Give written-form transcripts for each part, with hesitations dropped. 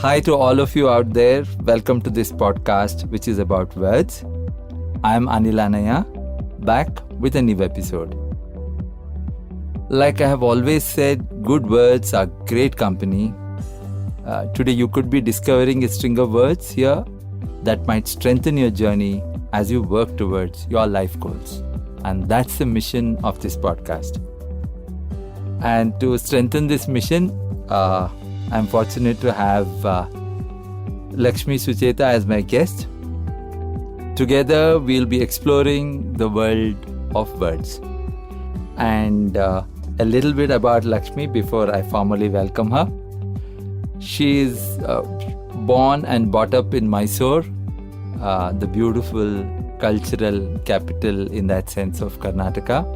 Hi to all of you out there. Welcome to this podcast, which is about words. I'm Anil Anaya, back with a new episode. Like I have always said, good words are great company. Today you could be discovering a string of words here that might strengthen your journey as you work towards your life goals. And that's the mission of this podcast. And to strengthen this mission, I'm fortunate to have Lakshmi Sucheta as my guest. Together, we'll be exploring the world of words. And a little bit about Lakshmi before I formally welcome her. She is born and brought up in Mysore, the beautiful cultural capital in that sense of Karnataka.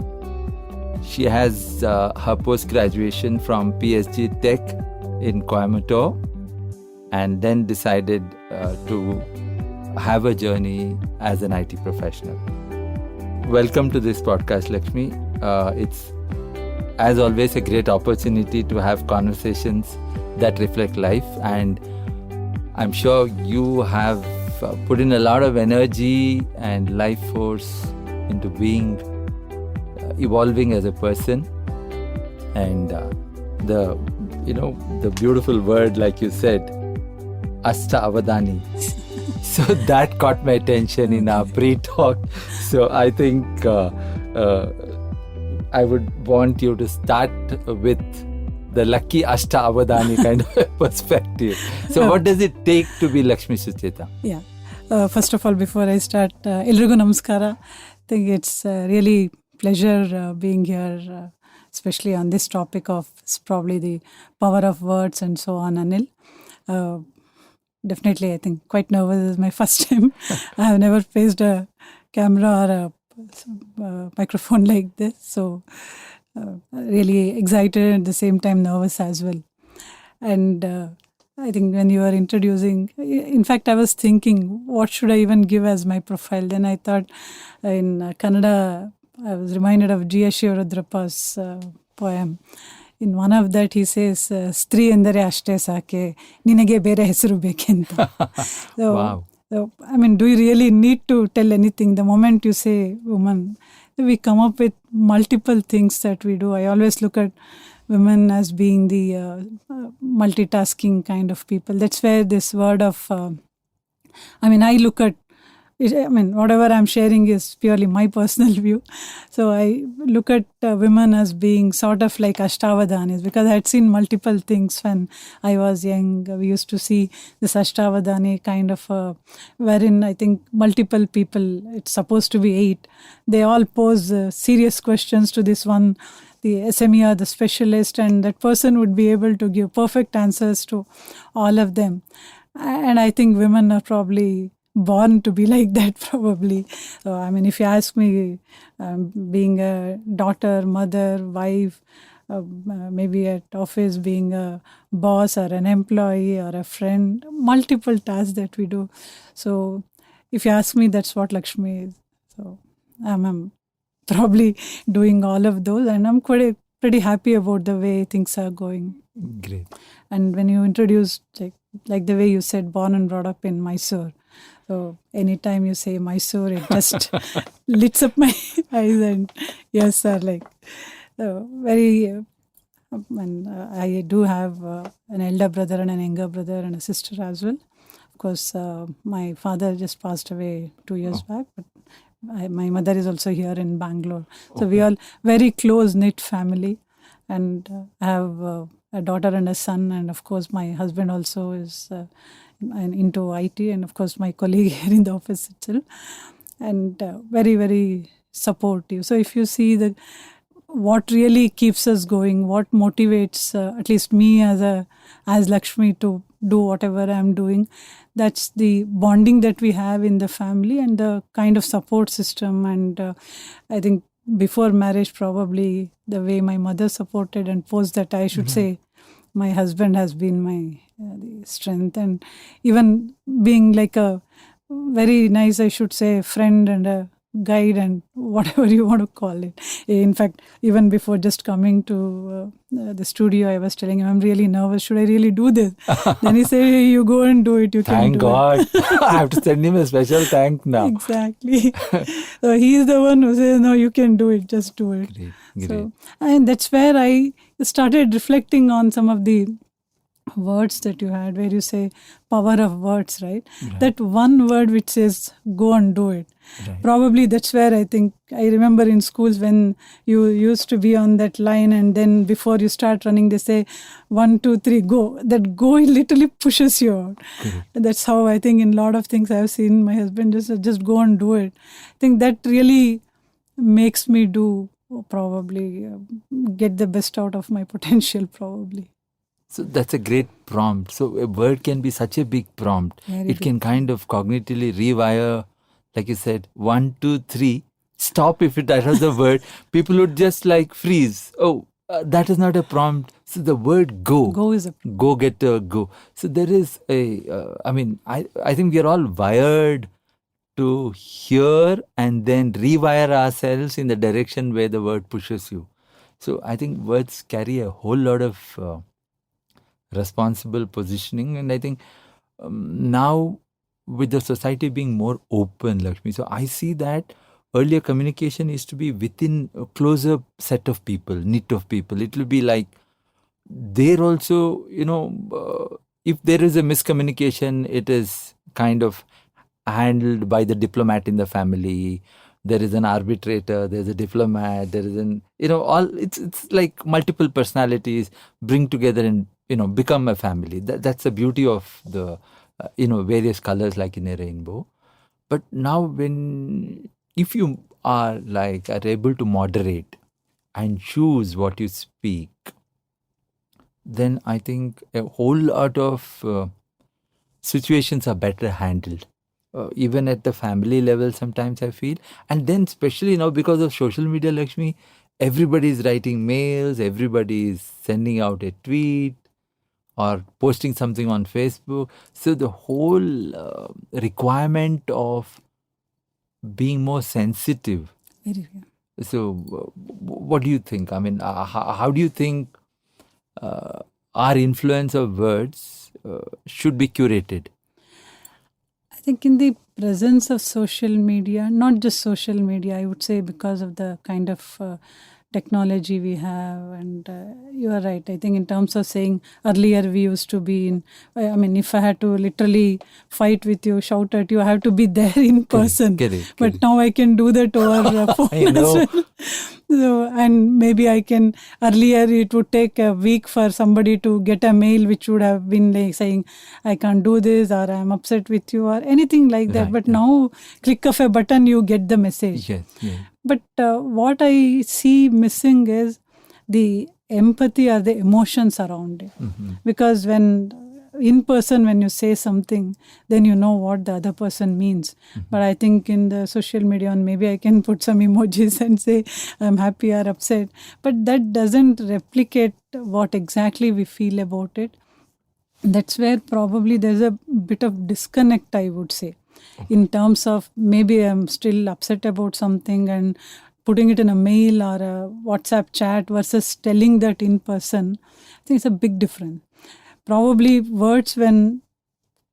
She has her post-graduation from PSG Tech in Coimbatore and then decided to have a journey as an IT professional. Welcome to this podcast, Lakshmi. It's, as always, a great opportunity to have conversations that reflect life, and I'm sure you have put in a lot of energy and life force into being evolving as a person, and the beautiful word, like you said, Ashta-avadani. So that caught my attention in our pre-talk. So I think I would want you to start with the lucky Ashta-avadani kind of perspective. So what does it take to be Lakshmi Sucheta? Yeah. First of all, before I start, Ilrigu Namaskara. I think it's really pleasure being here, especially on this topic of probably the power of words and so on, Anil. Definitely, I think quite nervous. This is my first time. I have never faced a camera or a microphone like this. So, really excited at the same time nervous as well. And I think when you were introducing, in fact, I was thinking, what should I even give as my profile? Then I thought in Kannada, I was reminded of G. S. Shivarudrappa's poem. In one of that, he says, "Stri endare ashte sake, ninage bere hesaru bekenta." Wow. So, I mean, do you really need to tell anything? The moment you say woman, we come up with multiple things that we do. I always look at women as being the multitasking kind of people. That's where this word of, I look at, whatever I'm sharing is purely my personal view. So I look at women as being sort of like Ashtavadanis, because I had seen multiple things when I was young. We used to see this Ashtavadani kind of, wherein I think multiple people, it's supposed to be 8, they all pose serious questions to this one, the SME or the specialist, and that person would be able to give perfect answers to all of them. And I think women are probably born to be like that, probably. So, if you ask me, being a daughter, mother, wife, maybe at office being a boss or an employee or a friend, multiple tasks that we do. So if you ask me, that's what Lakshmi is. So I'm probably doing all of those, and I'm pretty happy about the way things are going. Great. And when you introduced, like the way you said, born and brought up in Mysore. So anytime you say Mysore, it just lights up my eyes, and yes, sir, very. And I do have an elder brother and an younger brother and a sister as well. Of course, my father just passed away 2 years back, but my mother is also here in Bangalore. So we all very close-knit family, and I have a daughter and a son, and of course my husband also is into IT, and of course my colleague here in the office itself, and very, very supportive. So if you see what really keeps us going, what motivates at least me as Lakshmi to do whatever I'm doing, that's the bonding that we have in the family and the kind of support system. And I think before marriage, probably the way my mother supported, and post that, I should say, my husband has been my the strength, and even being like a very nice, I should say, friend and a guide and whatever you want to call it. In fact, even before just coming to the studio, I was telling him, I'm really nervous. Should I really do this? Then he said, hey, you go and do it. You can Thank do God. I have to send him a special thank it. now. Exactly. So he's the one who says, no, you can do it. Just do it. Great. So, and that's where I started reflecting on some of the words that you had, where you say power of words, right? That one word which says go and do it. Right. Probably that's where I think, I remember in schools when you used to be on that line and then before you start running, they say 1, 2, 3, go. That go literally pushes you out. That's how I think in a lot of things I've seen my husband just go and do it. I think that really makes me do probably get the best out of my potential probably. So that's a great prompt. So a word can be such a big prompt. Very It can kind of cognitively rewire, like you said, 1, 2, 3. Stop if that was the word. People would just like freeze. Oh, that is not a prompt. So the word go. Go is a Go get a go. So there is I think we are all wired to hear and then rewire ourselves in the direction where the word pushes you. So I think words carry a whole lot of responsible positioning, and I think now with the society being more open, Lakshmi, so I see that earlier communication used to be within a closer set of people, knit of people. It will be like there also, if there is a miscommunication, it is kind of handled by the diplomat in the family. There is an arbitrator, there's a diplomat, there is it's like multiple personalities bring together and become a family. That's the beauty of the various colors like in a rainbow. But now if you are able to moderate and choose what you speak, then I think a whole lot of situations are better handled. Even at the family level, sometimes I feel. And then especially now because of social media, Lakshmi, everybody is writing mails, everybody is sending out a tweet or posting something on Facebook. So the whole requirement of being more sensitive. very So what do you think? I mean, how do you think our influence of words should be curated? I think in the presence of social media, not just social media, I would say because of the kind of technology we have, and you are right. I think in terms of saying earlier we used to be in, if I had to literally fight with you, shout at you, I have to be there in person. Correct. But now I can do that over phone I know. as well. So, and maybe I can, earlier it would take a week for somebody to get a mail which would have been like saying, I can't do this, or I'm upset with you, or anything like that. Right, But yeah. now, click of a button, you get the message. Yes. But what I see missing is the empathy or the emotions around it. Mm-hmm. Because when in person, when you say something, then you know what the other person means. But I think in the social media, and maybe I can put some emojis and say I'm happy or upset. But that doesn't replicate what exactly we feel about it. That's where probably there's a bit of disconnect, I would say, in terms of maybe I'm still upset about something and putting it in a mail or a WhatsApp chat versus telling that in person. I think it's a big difference. Probably words when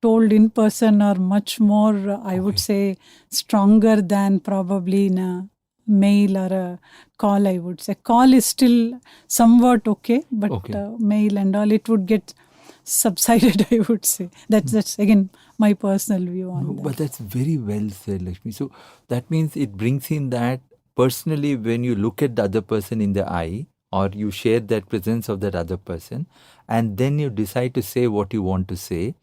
told in person are much more, I would say, stronger than probably in a mail or a call, I would say. Call is still somewhat okay, but mail and all, it would get subsided, I would say. That's again my personal view on that. But that's very well said, Lakshmi. So that means it brings in that personally when you look at the other person in the eye, or you share that presence of that other person, and then you decide to say what you want to say.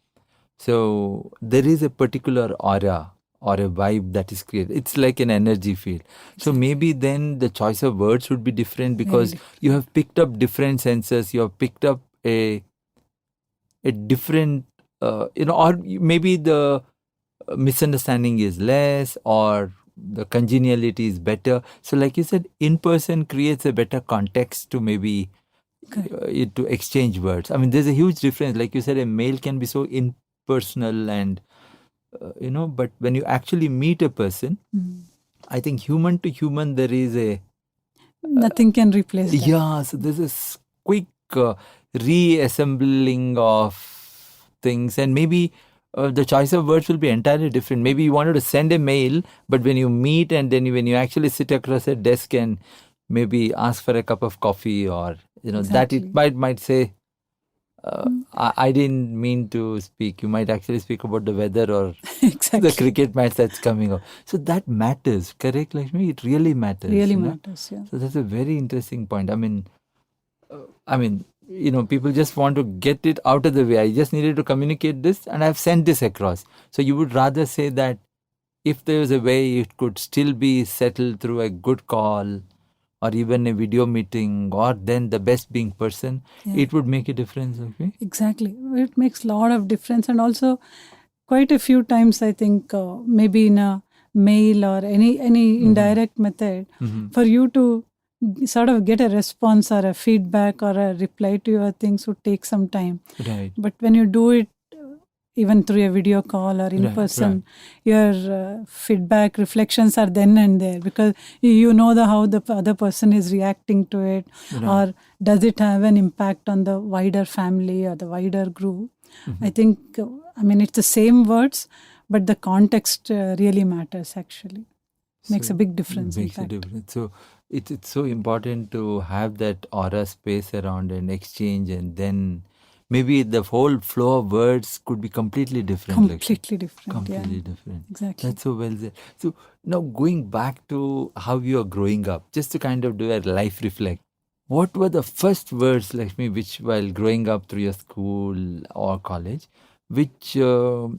So there is a particular aura or a vibe that is created. It's like an energy field. So maybe then the choice of words would be different because you have picked up different senses. You have picked up a different, or maybe the misunderstanding is less or the congeniality is better. So like you said, in person creates a better context to maybe to exchange words. I mean, there's a huge difference. Like you said, a mail can be so impersonal and, but when you actually meet a person, I think human to human there is a Nothing can replace that. yeah. So there's this quick reassembling of things, and maybe the choice of words will be entirely different. Maybe you wanted to send a mail, but when you meet and then when you actually sit across a desk and maybe ask for a cup of coffee, or that Exactly. it might say, I didn't mean to speak. You might actually speak about the weather or Exactly. the cricket match that's coming up. So that matters, correct, Lakshmi? It really matters. Really you know? matters. Yeah. So that's a very interesting point. I mean, people just want to get it out of the way. I just needed to communicate this, and I've sent this across. So you would rather say that if there was a way it could still be settled through a good call or even a video meeting, or then the best being person, Yeah. it would make a difference. Okay. Exactly. It makes a lot of difference. And also, quite a few times, I think, maybe in a mail or any indirect method, for you to sort of get a response or a feedback or a reply to your things would take some time. Right. But when you do it even through a video call or in Right, person, your feedback reflections are then and there, because you know how the other person is reacting to it, or does it have an impact on the wider family or the wider group. I think, it's the same words, but the context really matters actually. Makes a big difference, in Makes a fact. difference. So it's so important to have that aura space around an exchange, and then maybe the whole flow of words could be completely different. Completely different. Completely Yeah. different. Exactly. That's so well said. So now going back to how you are growing up, just to kind of do a life reflect. What were the first words, Lakshmi, which while growing up through your school or college, which 1,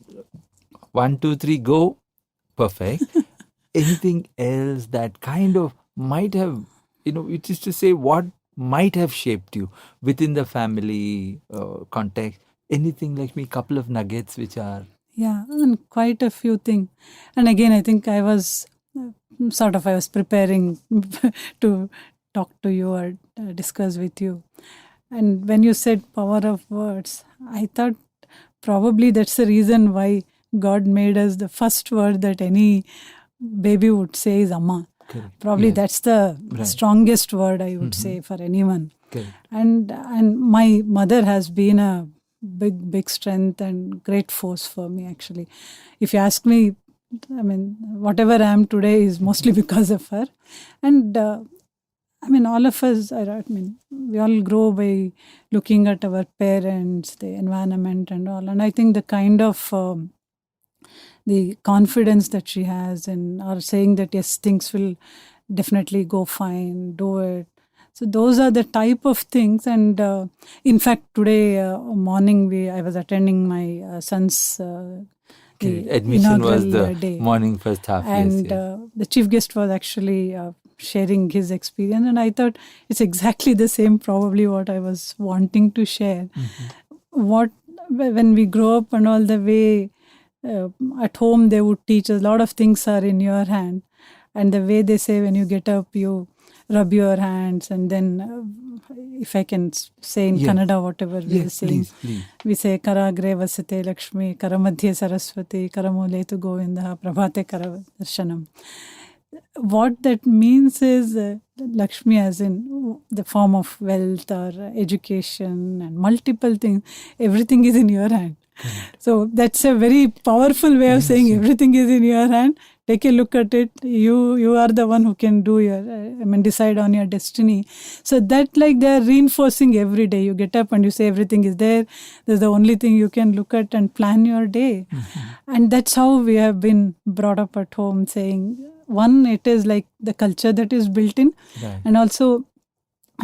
2, 3, go, perfect. Anything else that kind of might have, it is to say what might have shaped you within the family context? Anything, like me, couple of nuggets which are. Yeah, and quite a few things. And again, I think I was preparing to talk to you or discuss with you. And when you said power of words, I thought probably that's the reason why God made us the first word that any baby would say is Amma. Correct. Probably Yes. that's the strongest word I would say for anyone. Correct. And my mother has been a big strength and great force for me, actually. If you ask me, whatever I am today is mostly because of her. And all of us, we all grow by looking at our parents, the environment and all. And I think the kind of the confidence that she has, and or saying that yes, things will definitely go fine, do it. So those are the type of things. And in fact, today morning I was attending my son's the admission was inaugural the day. morning first half. And yes. The chief guest was actually sharing his experience, and I thought it's exactly the same probably what I was wanting to share. When we grow up and all, the way at home they would teach us a lot of things are in your hand, and the way they say when you get up you rub your hands, and then if I can say in Kannada whatever we are saying, please. we say Karagre Vasate Lakshmi, Karamadhye Saraswati, Karamuletu Govinda, Prabhate Karadarshanam. What that means is Lakshmi as in the form of wealth or education and multiple things, everything is in your hand. So that's a very powerful way of saying everything is in your hand. Take a look at it. You are the one who can do decide on your destiny. So that like they are reinforcing every day. You get up and you say everything is there. There's the only thing you can look at and plan your day. And that's how we have been brought up at home, saying one, it is like the culture that is built in, and also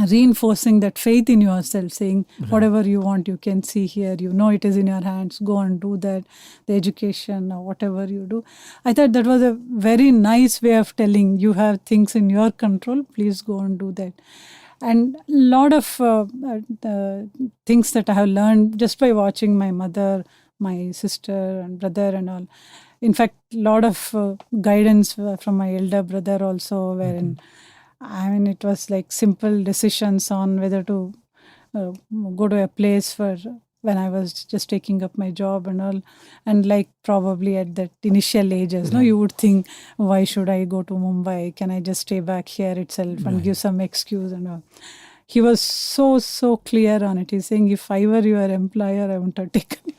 reinforcing that faith in yourself, saying whatever you want you can see here, it is in your hands, go and do that, the education or whatever you do. I thought that was a very nice way of telling you have things in your control, please go and do that. And a lot of things that I have learned just by watching my mother, my sister and brother and all. In fact, a lot of guidance from my elder brother also, wherein it was like simple decisions on whether to go to a place for when I was just taking up my job and all. And like probably at that initial ages, no, you would think, why should I go to Mumbai? Can I just stay back here itself and give some excuse and all? He was so clear on it. He's saying, if I were your employer, I wouldn't have taken you.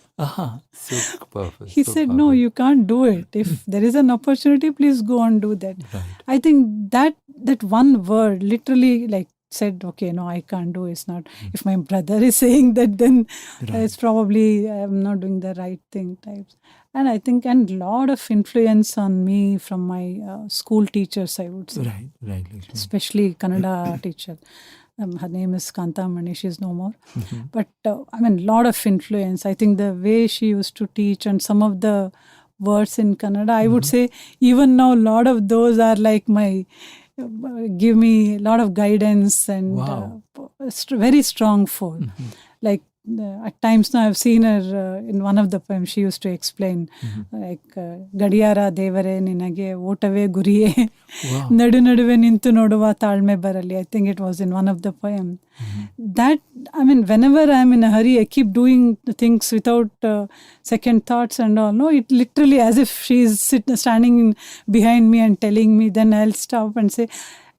So powerful. He so said, powerful. no, you can't do it. If there is an opportunity, please go and do that. I think that one word literally like said, okay, no, I can't do it's not. If my brother is saying that, then it's probably I'm not doing the right thing types. And I think, and lot of influence on me from my school teachers, I would say. Right, Lakshmi. Especially Kannada teacher. Her name is Kantamani, she's no more. But I mean, lot of influence. I think the way she used to teach and some of the words in Kannada, I would say even now, lot of those are like my, give me a lot of guidance and very strong force. Like at times now I've seen her in one of the poems, she used to explain like Gadiyara Devare Ninage Otave Guriye Nadu Naduve Nintu Noduva Talme Barali. I think it was in one of the poems. That, I mean, whenever I'm in a hurry, I keep doing the things without second thoughts and all. No, it literally as if she's standing behind me and telling me, then I'll stop and say,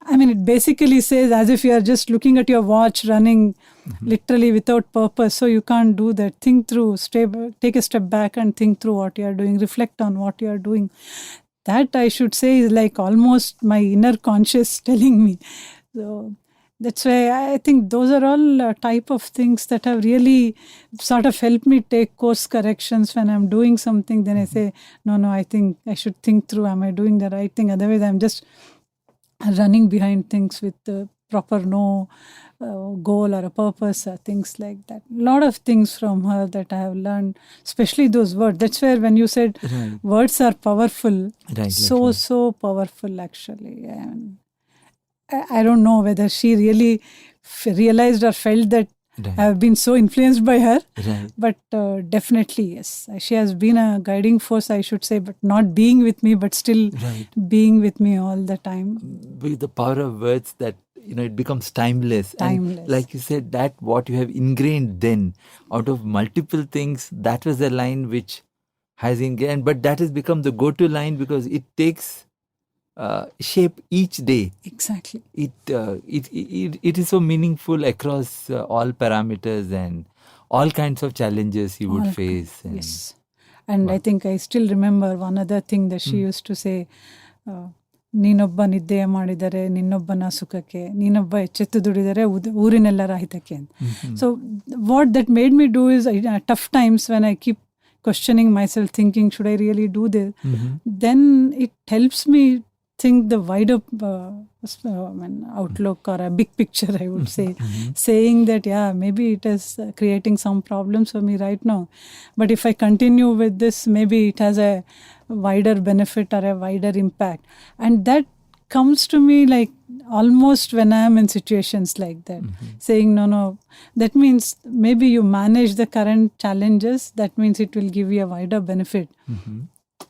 I mean, it basically says as if you are just looking at your watch running literally without purpose. So you can't do that. Think through, take a step back and think through what you are doing, reflect on what you are doing. That I should say is like almost my inner conscious telling me. So that's why I think those are all type of things that have really sort of helped me take course corrections when I'm doing something. Then I say, no, I think I should think through, am I doing the right thing? Otherwise, I'm just running behind things with the proper no goal or a purpose or things like that. A lot of things from her that I have learned, especially those words. That's where when you said words are powerful, so powerful actually. And I don't know whether she really realized or felt that I have been so influenced by her, but definitely yes. She has been a guiding force, I should say, but not being with me, but still being with me all the time. With the power of words that, it becomes timeless. And like you said, that what you have ingrained then, out of multiple things, that was the line which has ingrained, but that has become the go-to line because it takes shape each day. Exactly. It is so meaningful across all parameters and all kinds of challenges you would face. Yes. And I think I still remember one other thing that she used to say, ನೀನೊಬ್ಬ ನಿದ್ದೆ ಮಾಡಿದರೆ ನಿನ್ನೊಬ್ಬನ ಸುಖಕ್ಕೆ ನೀನೊಬ್ಬ ಎಚ್ಚೆತ್ತು ದುಡಿದರೆ ಊರಿನೆಲ್ಲರ ಹಿತಕ್ಕೆ. So what that made me do is tough times when I keep questioning myself, thinking, should I really do this? Then it helps me think the wider outlook or a big picture, I would say, saying that, maybe it is creating some problems for me right now. But if I continue with this, maybe it has a wider benefit or a wider impact. And that comes to me like almost when I am in situations like that, saying, no, that means maybe you manage the current challenges, that means it will give you a wider benefit.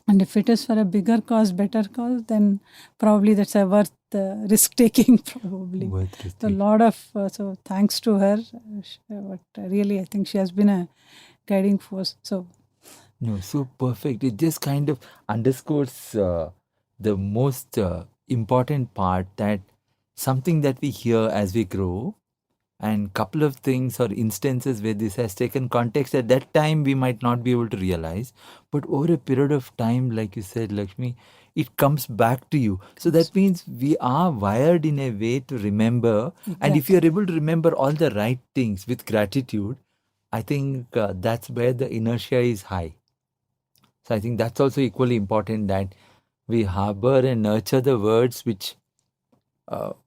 And if it is for a bigger cause, better cause, then probably that's a worth risk-taking probably. So a lot of, so thanks to her, but really I think she has been a guiding force. No, so perfect. It just kind of underscores the most important part, that something that we hear as we grow, and couple of things or instances where this has taken context at that time we might not be able to realize, but over a period of time, like you said, Lakshmi, it comes back to you. So that means we are wired in a way to remember. And if you are able to remember all the right things with gratitude, I think that's where the inertia is high. So I think that's also equally important, that we harbor and nurture the words which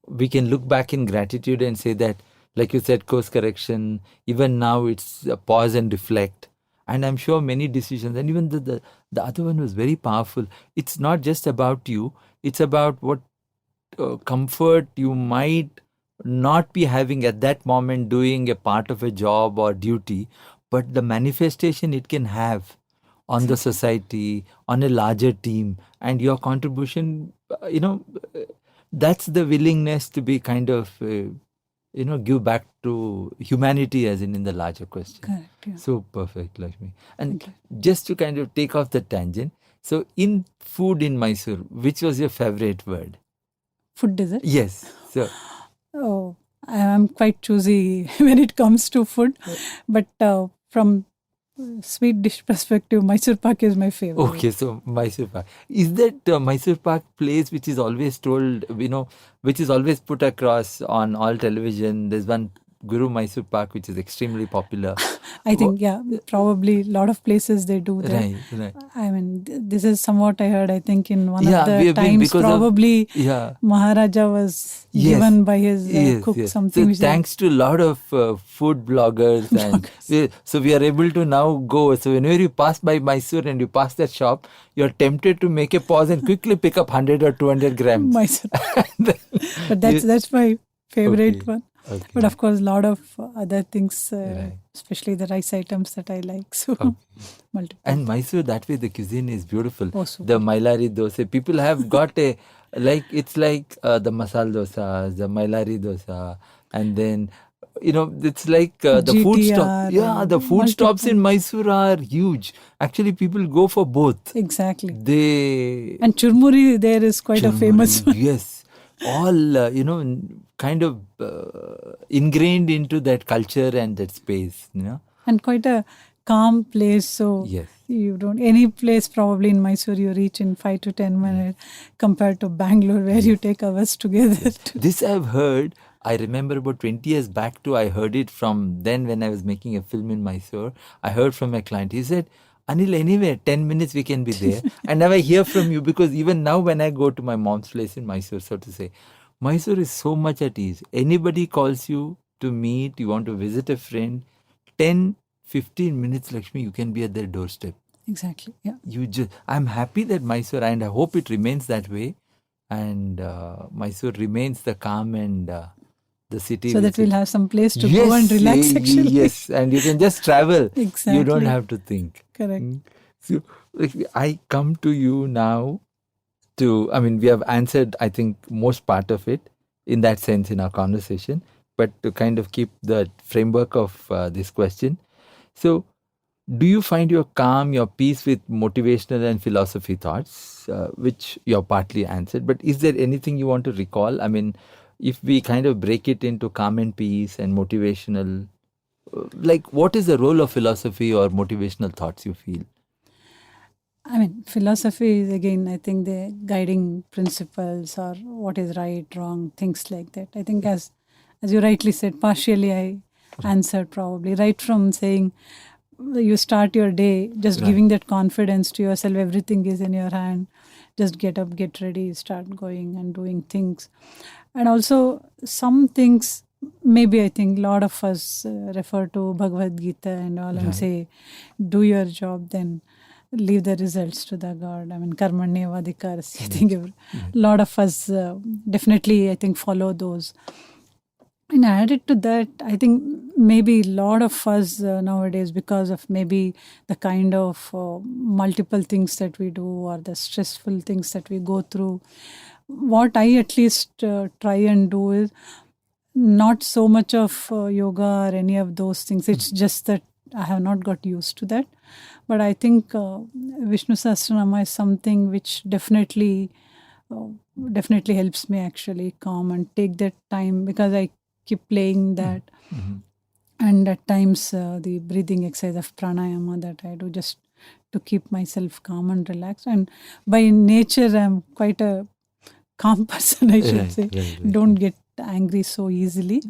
we can look back in gratitude and say that, like you said, course correction, even now it's a pause and reflect. And I'm sure many decisions, and even the other one was very powerful. It's not just about you, it's about what comfort you might not be having at that moment doing a part of a job or duty, but the manifestation it can have on the society, on a larger team, and your contribution, that's the willingness to be kind of give back to humanity as in the larger question. Correct. Yeah. So perfect, Lakshmi. And Thank just to kind of take off the tangent, so in food in Mysore, which was your favorite word? Food dessert. Yes. So Oh, I am quite choosy when it comes to food, but from sweet dish perspective, Mysore Pak is my favorite. okay, so Mysore Pak. Is that Mysore Pak place which is always told, which is always put across on all television? There's one Guru Mysore Pak which is extremely popular. I think, yeah, probably a lot of places they do that. Right. I mean, this is somewhat I heard, I think, in one Yeah, of we the have been times, because of- probably Yeah. Maharaja was Yes. given by his cook Yes. something. So which is- thanks to a lot of food bloggers, and we are able to now go. So whenever you pass by Mysore and you pass that shop, you're tempted to make a pause and quickly pick up 100 or 200 grams. Mysore. And then But that's my favorite Okay. one. Okay. But of course, a lot of other things, Right. especially the rice items that I like. So, Okay. multiple. And Mysore, that way the cuisine is beautiful. Oh, super. The Mailari dosa, people have got it's like the masala dosa, the Mailari dosa, and then it's like the food stop. GTR Yeah, the and food stops multiple. in Mysore are huge. Actually, people go for both. Exactly. They And churmuri there is quite a famous one. Yes, all kind of ingrained into that culture and that space. And quite a calm place. So, Yes. you don't, any place probably in Mysore you reach in 5 to 10 minutes compared to Bangalore where you take hours together. This I've heard. I remember about 20 years back too, I heard it from then when I was making a film in Mysore. I heard from a client. He said, Anil, anyway, 10 minutes we can be there. And now I hear from you because even now when I go to my mom's place in Mysore, so to say, Mysore is so much at ease. Anybody calls you to meet, you want to visit a friend, 10, 15 minutes, Lakshmi, you can be at their doorstep. Exactly. Yeah. I'm happy that Mysore, and I hope it remains that way. And Mysore remains the calm and the city. So that we'll have some place to Yes, go and relax actually. Yes, and you can just travel. Exactly. You don't have to think. Correct. So I come to you now we have answered, I think, most part of it in that sense in our conversation, but to kind of keep the framework of this question. So, do you find your calm, your peace with motivational and philosophy thoughts, which you're partly answered, but is there anything you want to recall? I mean, if we kind of break it into calm and peace and motivational, like what is the role of philosophy or motivational thoughts you feel? I mean, philosophy is again, I think, the guiding principles or what is right, wrong, things like that. I think as you rightly said, partially I answered probably right from saying you start your day just giving that confidence to yourself, everything is in your hand, just get up, get ready, start going and doing things. And also some things, maybe I think a lot of us refer to Bhagavad Gita and all and say, do your job, then leave the results to the God. I mean, karmanyevadhikarasya. I think a lot of us definitely, I think, follow those. And added to that, I think maybe a lot of us nowadays, because of maybe the kind of multiple things that we do or the stressful things that we go through, what I at least try and do is not so much of yoga or any of those things. It's just that I have not got used to that. But I think Vishnu Sahasranama is something which definitely helps me actually calm and take that time, because I keep playing that. And at times the breathing exercise of pranayama that I do just to keep myself calm and relaxed. And by nature, I'm quite a calm person, I should say. Right. Don't get angry so easily.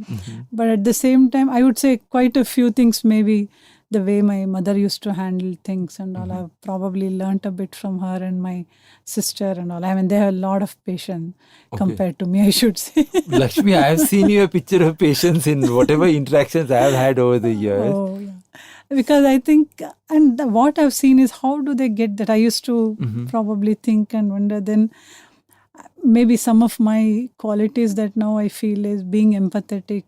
But at the same time, I would say quite a few things, maybe the way my mother used to handle things and all, I've probably learnt a bit from her and my sister and all. I mean, they have a lot of patience compared to me, I should say. Lakshmi, I have seen you a picture of patience in whatever interactions I have had over the years. Oh, yeah. Because I think, and what I've seen is how do they get that? I used to probably think and wonder, then maybe some of my qualities that now I feel is being empathetic,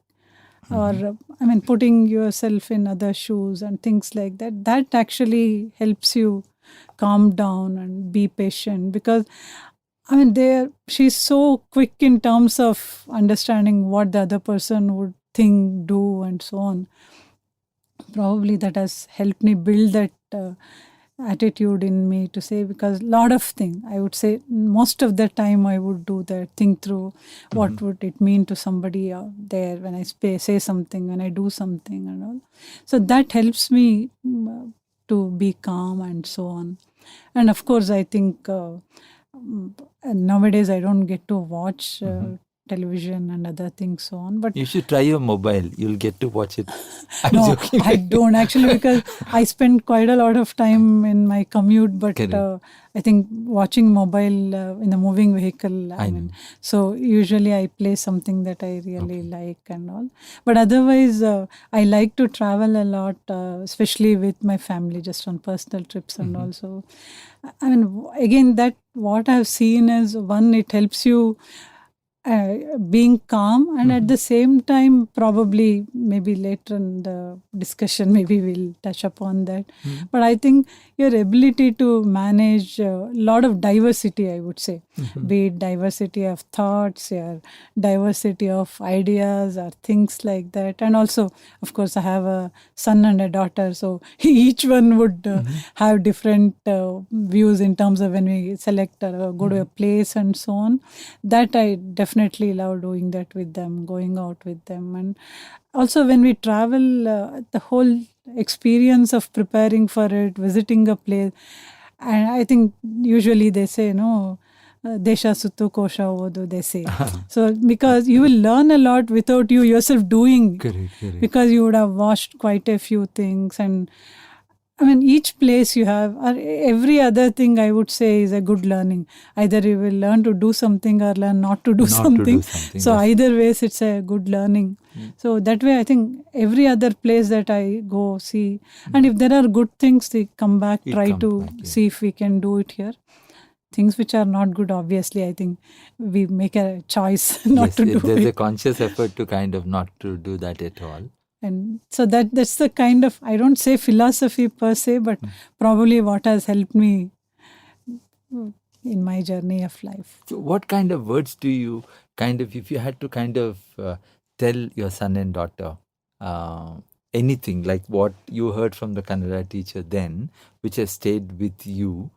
or I mean, putting yourself in other shoes and things like that. That actually helps you calm down and be patient, because I mean, she's so quick in terms of understanding what the other person would think, do, and so on. Probably that has helped me build that attitude in me to say, because a lot of things, I would say most of the time I would do that, think through what would it mean to somebody out there when I say something, when I do something and all. So that helps me to be calm and so on. And of course, I think nowadays I don't get to watch television and other things so on. But You should try your mobile. You'll get to watch it. I'm no, joking. I don't actually, because I spend quite a lot of time in my commute. But Correct. I think watching mobile in a moving vehicle, I mean, so usually I play something that I really like and all. But otherwise, I like to travel a lot, especially with my family, just on personal trips and also. I mean, again, that what I've seen is, one, it helps you being calm, and at the same time, probably maybe later in the discussion, maybe we'll touch upon that. But I think your ability to manage a lot of diversity, I would say, be it diversity of thoughts, your diversity of ideas or things like that. And also, of course, I have a son and a daughter, so each one would have different views in terms of when we select or go to a place and so on. That I definitely love doing that with them, going out with them. And also when we travel, the whole experience of preparing for it, visiting a place, and I think usually they say, no, Desha Suttu Kosha Odu, they say. So because you will learn a lot without you yourself doing, Correct. because you would have watched quite a few things. And I mean, each place you have, or every other thing I would say is a good learning. Either you will learn to do something or learn not to do something. So either ways, it's a good learning. So that way, I think every other place that I go see, and if there are good things, they come back, try to see if we can do it here. Things which are not good, obviously, I think we make a choice not to do it. There's a conscious effort to kind of not to do that at all. And so that's the kind of, I don't say philosophy per se, but probably what has helped me in my journey of life. So what kind of words do you if you had to tell your son and daughter anything like what you heard from the Kannada teacher then, which has stayed with you,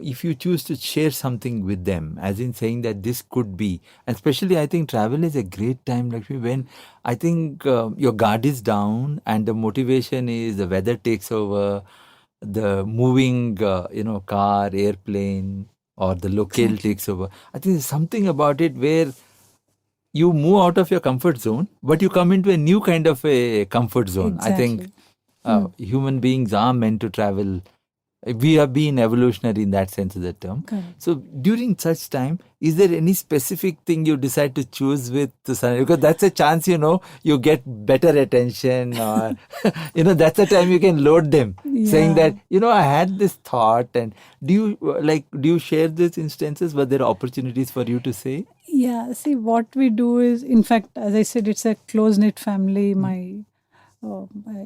if you choose to share something with them, as in saying that this could be, and especially I think travel is a great time, Lakshmi, when I think your guard is down and the motivation is the weather takes over, the moving, car, airplane, or the locale takes over. I think there's something about it where you move out of your comfort zone, but you come into a new kind of a comfort zone. Exactly. I think human beings are meant to travel. We have been evolutionary in that sense of the term. Correct. So during such time, is there any specific thing you decide to choose with the son? Because that's a chance, you get better attention, or, that's the time you can load them, saying that, I had this thought. And do you share these instances? Were there opportunities for you to say? Yeah, see, what we do is, in fact, as I said, it's a close-knit family. My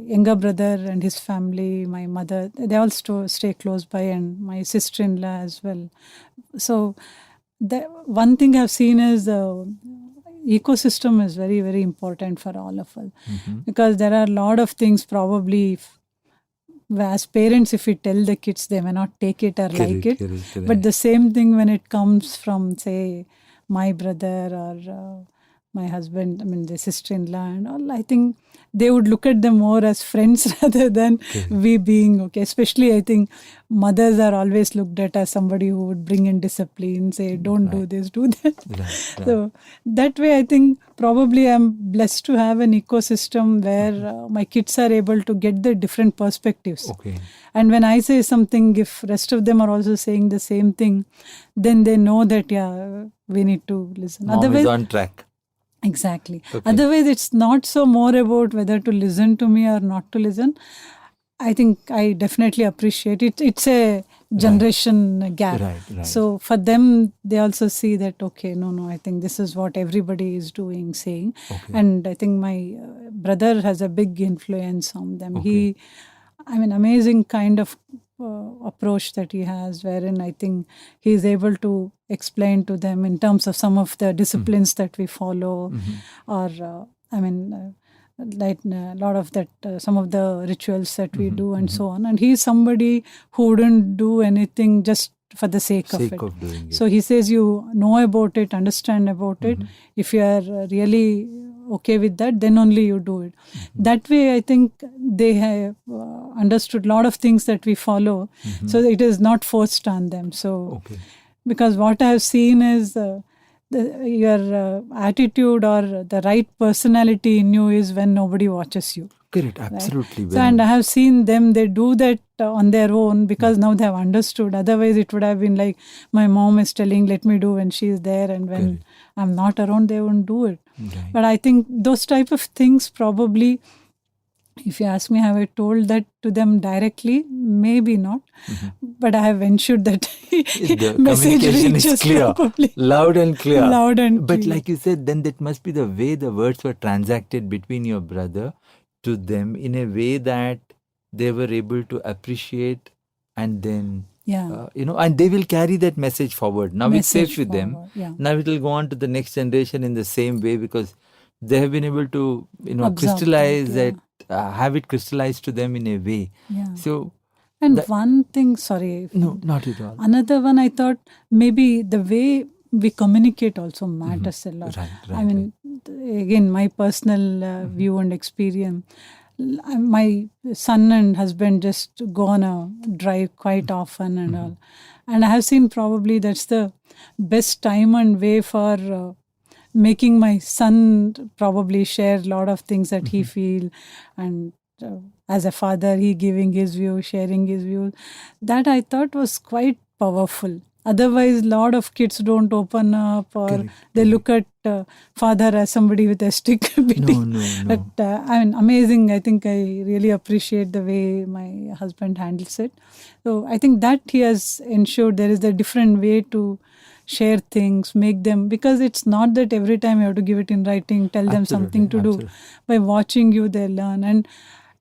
younger brother and his family, my mother, they all stay close by, and my sister-in-law as well. So the one thing I've seen is the ecosystem is very, very important for all of us, because there are a lot of things probably as parents, if we tell the kids, they may not take it or like it. Correct. But the same thing when it comes from, say, my brother or my husband, I mean, the sister-in-law and all, I think they would look at them more as friends rather than we being okay. Especially, I think mothers are always looked at as somebody who would bring in discipline, say, don't do this, do that. Right. So that way, I think probably I'm blessed to have an ecosystem where my kids are able to get the different perspectives. Okay. And when I say something, if rest of them are also saying the same thing, then they know that, we need to listen. Mom Otherwise, is on track. Exactly. Okay. Otherwise, it's not so more about whether to listen to me or not to listen. I think I definitely appreciate it. It's a generation gap. Right. So for them, they also see that, okay, no, I think this is what everybody is doing, saying. Okay. And I think my brother has a big influence on them. Okay. Amazing kind of approach that he has, wherein I think he is able to explain to them in terms of some of the disciplines that we follow, or I mean, like a lot of that, some of the rituals that we do and so on. And he's somebody who wouldn't do anything just for the sake of it. Of doing it. So he says you know about it, understand about it. If you are really okay with that, then only you do it. That way, I think they have understood a lot of things that we follow. So it is not forced on them. So because what I have seen is your attitude or the right personality in you is when nobody watches you. Correct, absolutely. So, and I have seen them, they do that on their own because now they have understood. Otherwise, it would have been like my mom is telling, let me do when she is there, and when I'm not around, they won't do it. Right. But I think those type of things probably, if you ask me, have I told that to them directly? Maybe not. But I have ensured that The message communication reaches is clear, probably. loud and clear. Loud and But clear. like you said, then that must be the way the words were transacted between your brother to them in a way that they were able to appreciate, and then and they will carry that message forward. Now it's safe with them. Now it will go on to the next generation in the same way because they have been able to Observe crystallize that, have it crystallized to them in a way. So and one thing, sorry. No, not at all. Another one, I thought maybe the way we communicate also matters a lot. Right, I mean, again, my personal view and experience. My son and husband just go on a drive quite often and all. And I have seen probably that's the best time and way for making my son probably share a lot of things that he feel, and as a father, he giving his view, sharing his views. That I thought was quite powerful. Otherwise, a lot of kids don't open up, or they look at father as somebody with a stick beating. No. But I mean, amazing. I think I really appreciate the way my husband handles it. So I think that he has ensured there is a different way to share things, make them, because it's not that every time you have to give it in writing, tell them something to do. By watching you, they learn. And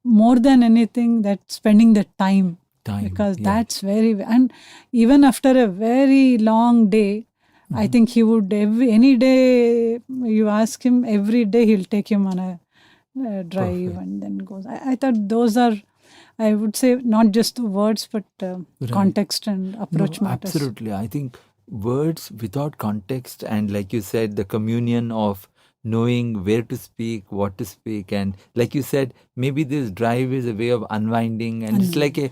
more than anything, that spending the time. Because that's and even after a very long day, I think he would any day you ask him, every day he'll take him on a drive and then goes. I thought those are, I would say, not just the words but context and approach matters. Absolutely. I think words without context and, like you said, the communion of knowing where to speak, what to speak, and like you said, maybe this drive is a way of unwinding, and it's like a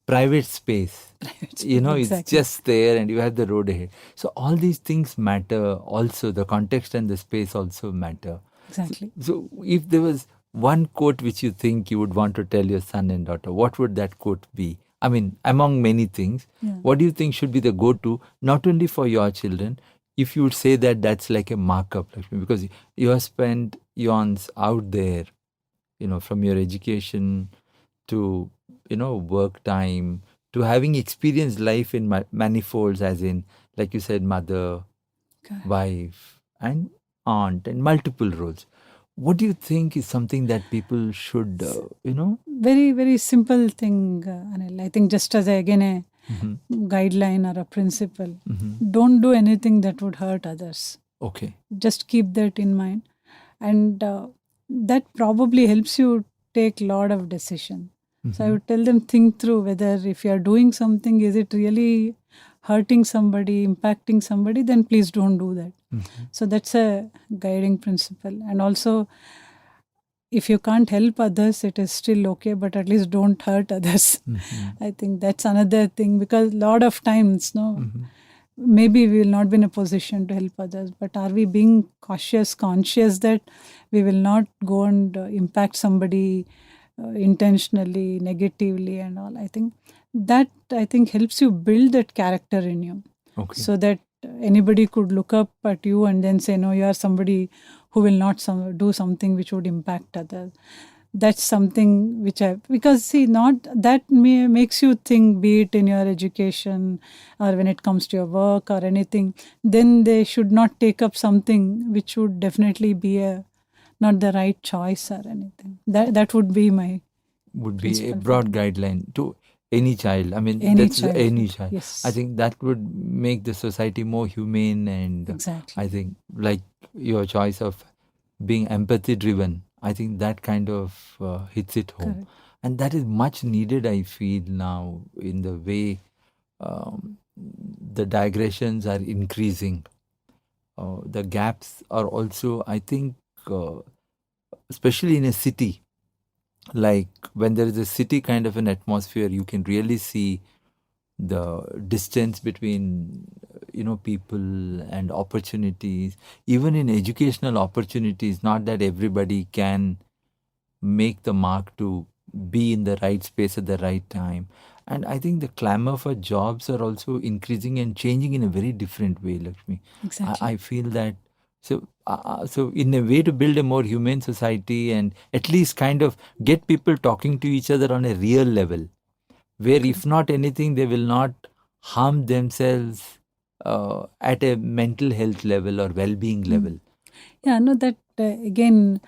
private space. It's just there and you have the road ahead. So all these things matter also. The context and the space also matter. Exactly. So if there was one quote which you think you would want to tell your son and daughter, what would that quote be? I mean, among many things, what do you think should be the go-to, not only for your children, if you would say that that's like a markup, because you have spent eons out there, from your education to work time, to having experienced life in manifolds, as in, like you said, mother, wife, and aunt, and multiple roles. What do you think is something that people should, Very, very simple thing, Anil. I think just as a guideline or a principle, don't do anything that would hurt others. Okay. Just keep that in mind. And that probably helps you take a lot of decision. So I would tell them, think through whether if you are doing something, is it really hurting somebody, impacting somebody, then please don't do that. So that's a guiding principle. And also, if you can't help others, it is still okay, but at least don't hurt others. I think that's another thing, because a lot of times, maybe we will not be in a position to help others, but are we being cautious, conscious that we will not go and impact somebody intentionally, negatively and all? I think that helps you build that character in you. So that anybody could look up at you and then say, no, you are somebody who will not do something which would impact others. That's something which because see, not that makes you think, be it in your education or when it comes to your work or anything, then they should not take up something which would definitely be not the right choice or anything. That would be my a broad guideline to any child. I mean, any child. Yes. I think that would make the society more humane, and exactly. I think like your choice of being empathy driven. I think that kind of hits it home. Correct. And that is much needed, I feel, now in the way the digressions are increasing. The gaps are also, I think, especially in a city, like when there is a city kind of an atmosphere, you can really see the distance between people and opportunities. Even in educational opportunities, not that everybody can make the mark to be in the right space at the right time. And I think the clamor for jobs are also increasing and changing in a very different way, Lakshmi. Exactly. I feel that. So in a way to build a more humane society and at least kind of get people talking to each other on a real level, where if not anything, they will not harm themselves at a mental health level or well-being level. Yeah, no, that again,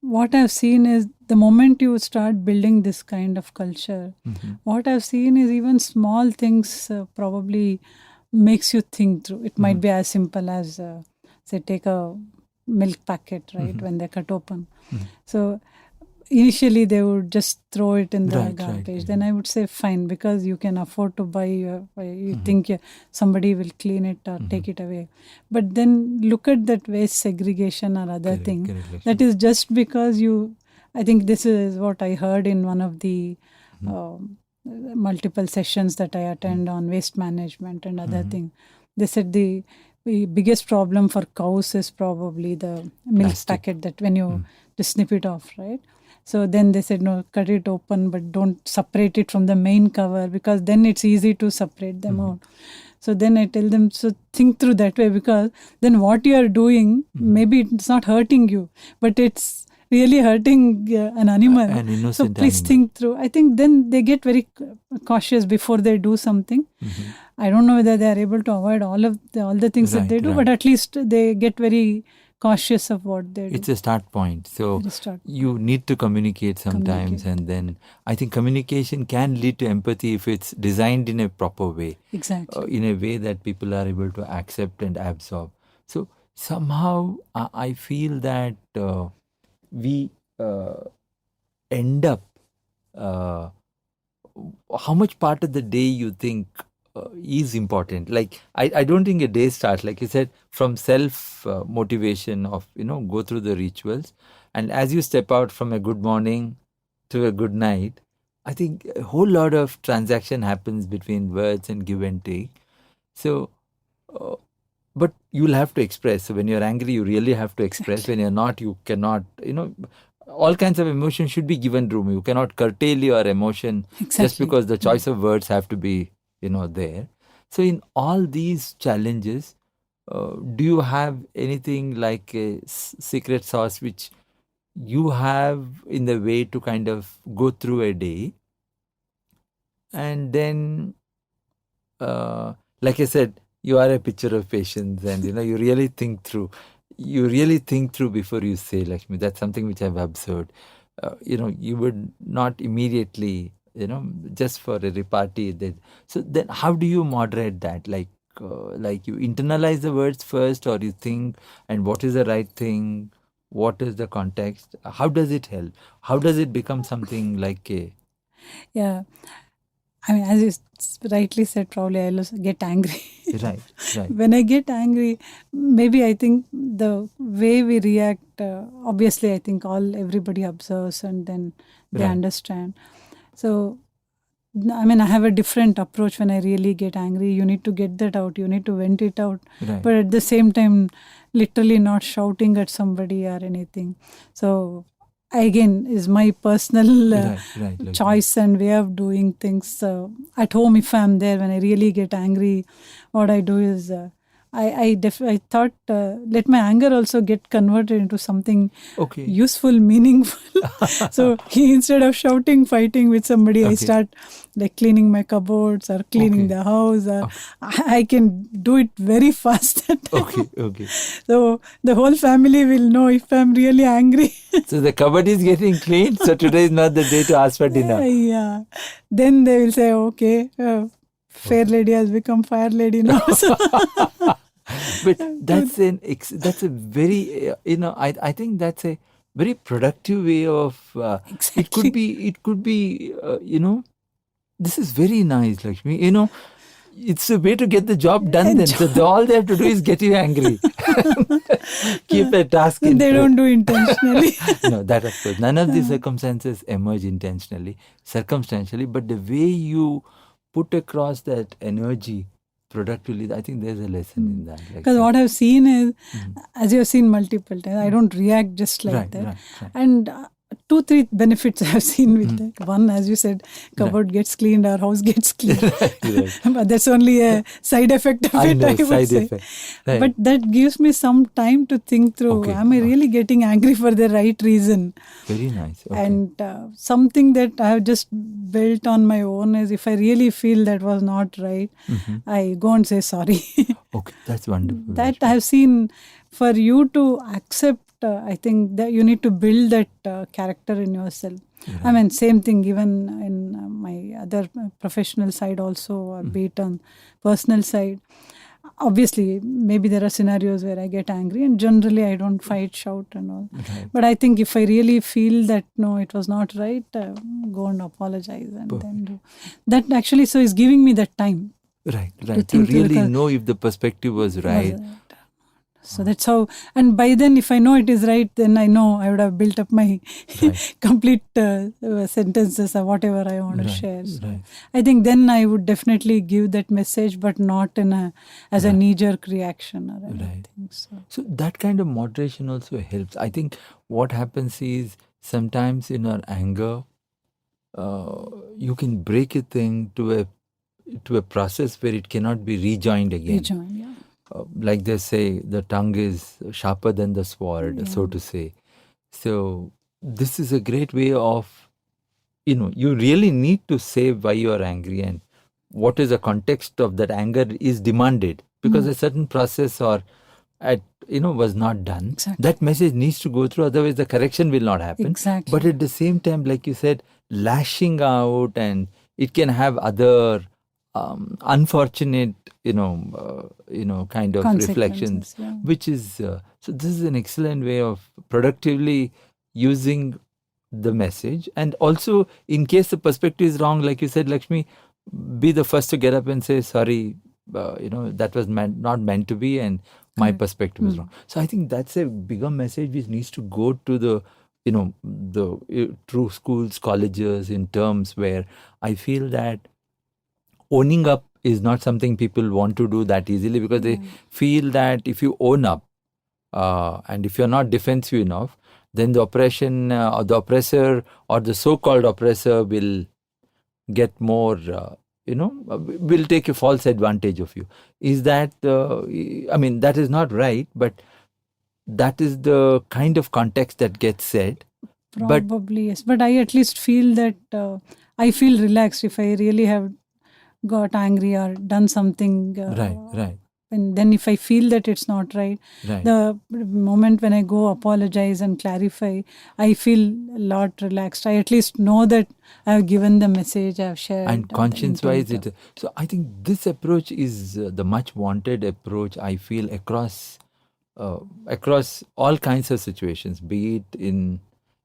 what I've seen is the moment you start building this kind of culture, what I've seen is even small things probably makes you think through. It might be as simple as, say, take a milk packet, right, when they cut open. So initially they would just throw it in the garbage. Then I would say fine, because you can afford to buy, you think somebody will clean it or take it away. But then look at that waste segregation or other thing. That is just because I think this is what I heard in one of the multiple sessions that I attend on waste management and other thing. They said the biggest problem for cows is probably the milk packet, that when you just snip it off, right? So then they said, no, cut it open, but don't separate it from the main cover, because then it's easy to separate them out. So then I tell them, so think through that way, because then what you are doing, maybe it's not hurting you, but it's really hurting an animal. An innocent so please animal. think through. I think then they get very cautious before they do something. I don't know whether they are able to avoid all the things that they do, but at least they get very cautious of what they do. It's a start point. So you need to communicate sometimes, and then I think communication can lead to empathy if it's designed in a proper way. Exactly. In a way that people are able to accept and absorb. So somehow I feel that we end up, how much part of the day you think is important. Like I don't think a day starts, like you said, from self motivation of go through the rituals, and as you step out from a good morning to a good night, I think a whole lot of transaction happens between words and give and take. So but you'll have to express. So when you're angry, you really have to express. When you're not, you cannot, all kinds of emotion should be given room. You cannot curtail your emotion just because the choice of words have to be there. So in all these challenges, do you have anything like a secret sauce which you have in the way to kind of go through a day? And then, like I said, you are a picture of patience, and you really think through. You really think through before you say, Lakshmi. That's something which I've observed. You would not immediately, just for a repartee. So then, how do you moderate that? Like you internalize the words first, or you think, and what is the right thing? What is the context? How does it help? How does it become something like a... Yeah. I mean, as you rightly said, probably I'll get angry. Right. When I get angry, maybe I think the way we react, obviously I think everybody observes and then they understand. So, I mean, I have a different approach when I really get angry. You need to get that out. You need to vent it out. Right. But at the same time, literally not shouting at somebody or anything. So, again, is my personal choice and way of doing things. At home, if I'm there, when I really get angry, what I do is I thought let my anger also get converted into something useful, meaningful. So instead of shouting, fighting with somebody, I start like cleaning my cupboards or cleaning the house. I can do it very fast. Okay. So the whole family will know if I'm really angry. So the cupboard is getting cleaned. So today is not the day to ask for dinner. Yeah. Then they will say, okay, fair lady has become fire lady now. But that's a very I think that's a very productive way of Exactly. it could be this is very nice, Lakshmi. It's a way to get the job done then. So all they have to do is get you angry. Keep a task in They place. don't do intentionally. No, that of course. None of these circumstances emerge intentionally, circumstantially, but the way you put across that energy productively, I think there's a lesson in that. Because what I've seen is, as you have seen multiple times, I don't react just like Right, that. right. And 2-3 benefits I've seen with that. One, as you said, cupboard gets cleaned, our house gets cleaned. Right. But that's only a side effect of I it, know, I would side say. effect. Right. But that gives me some time to think through, Okay. am I really getting angry for the right reason? Very nice. Okay. And something that I have just built on my own is, if I really feel that was not right, I go and say sorry. Okay, that's wonderful. That I have seen. For you to accept, I think that you need to build that character in yourself. I mean, same thing even in my other professional side also, or be it on personal side. Obviously, maybe there are scenarios where I get angry, and generally I don't fight, shout and all. Right. But I think if I really feel that no, it was not right, go and apologize and then do. That actually so is giving me that time. Right. To think through, really because- know if the perspective was right. So that's how, and by then if I know it is right, then I know I would have built up my complete sentences or whatever I want to share. So Right. I think then I would definitely give that message, but not in as a knee-jerk reaction or anything. So that kind of moderation also helps. I think what happens is sometimes in our anger, you can break a thing to a process where it cannot be rejoined again. Rejoin, yeah. Like they say, the tongue is sharper than the sword, so to say. So this is a great way of, you really need to say why you are angry and what is the context of that anger is demanded, because a certain process was not done. Exactly. That message needs to go through, otherwise the correction will not happen. Exactly. But at the same time, like you said, lashing out, and it can have other unfortunate, kind of reflections, yeah. which is so. This is an excellent way of productively using the message, and also in case the perspective is wrong, like you said, Lakshmi, be the first to get up and say sorry. That was not meant to be, and my perspective is wrong. So I think that's a bigger message which needs to go to the true schools, colleges, in terms where I feel that owning up is not something people want to do that easily, because they feel that if you own up and if you're not defensive enough, then the oppression or the oppressor or the so-called oppressor will get more, will take a false advantage of you. Is that, that is not right, but that is the kind of context that gets said. Probably, yes. But I at least feel that I feel relaxed if I really have got angry or done something. Right. And then if I feel that it's not right, the moment when I go apologize and clarify, I feel a lot relaxed. I at least know that I have given the message, I have shared. And conscience-wise, so I think this approach is the much wanted approach, I feel, across all kinds of situations, be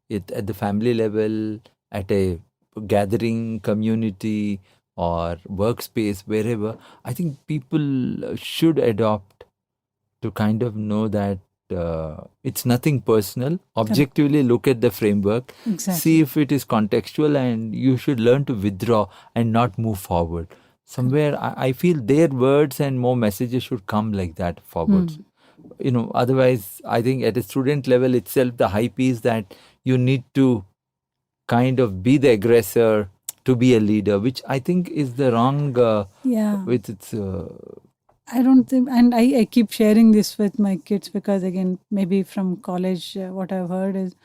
it at the family level, at a gathering community, or workspace, wherever. I think people should adopt to kind of know that it's nothing personal. Objectively look at the framework, see if it is contextual, and you should learn to withdraw and not move forward. Somewhere I feel their words and more messages should come like that forwards. Otherwise, I think at a student level itself, the hype is that you need to kind of be the aggressor to be a leader, which I think is the wrong with its... I don't think, and I keep sharing this with my kids, because again, maybe from college, what I've heard is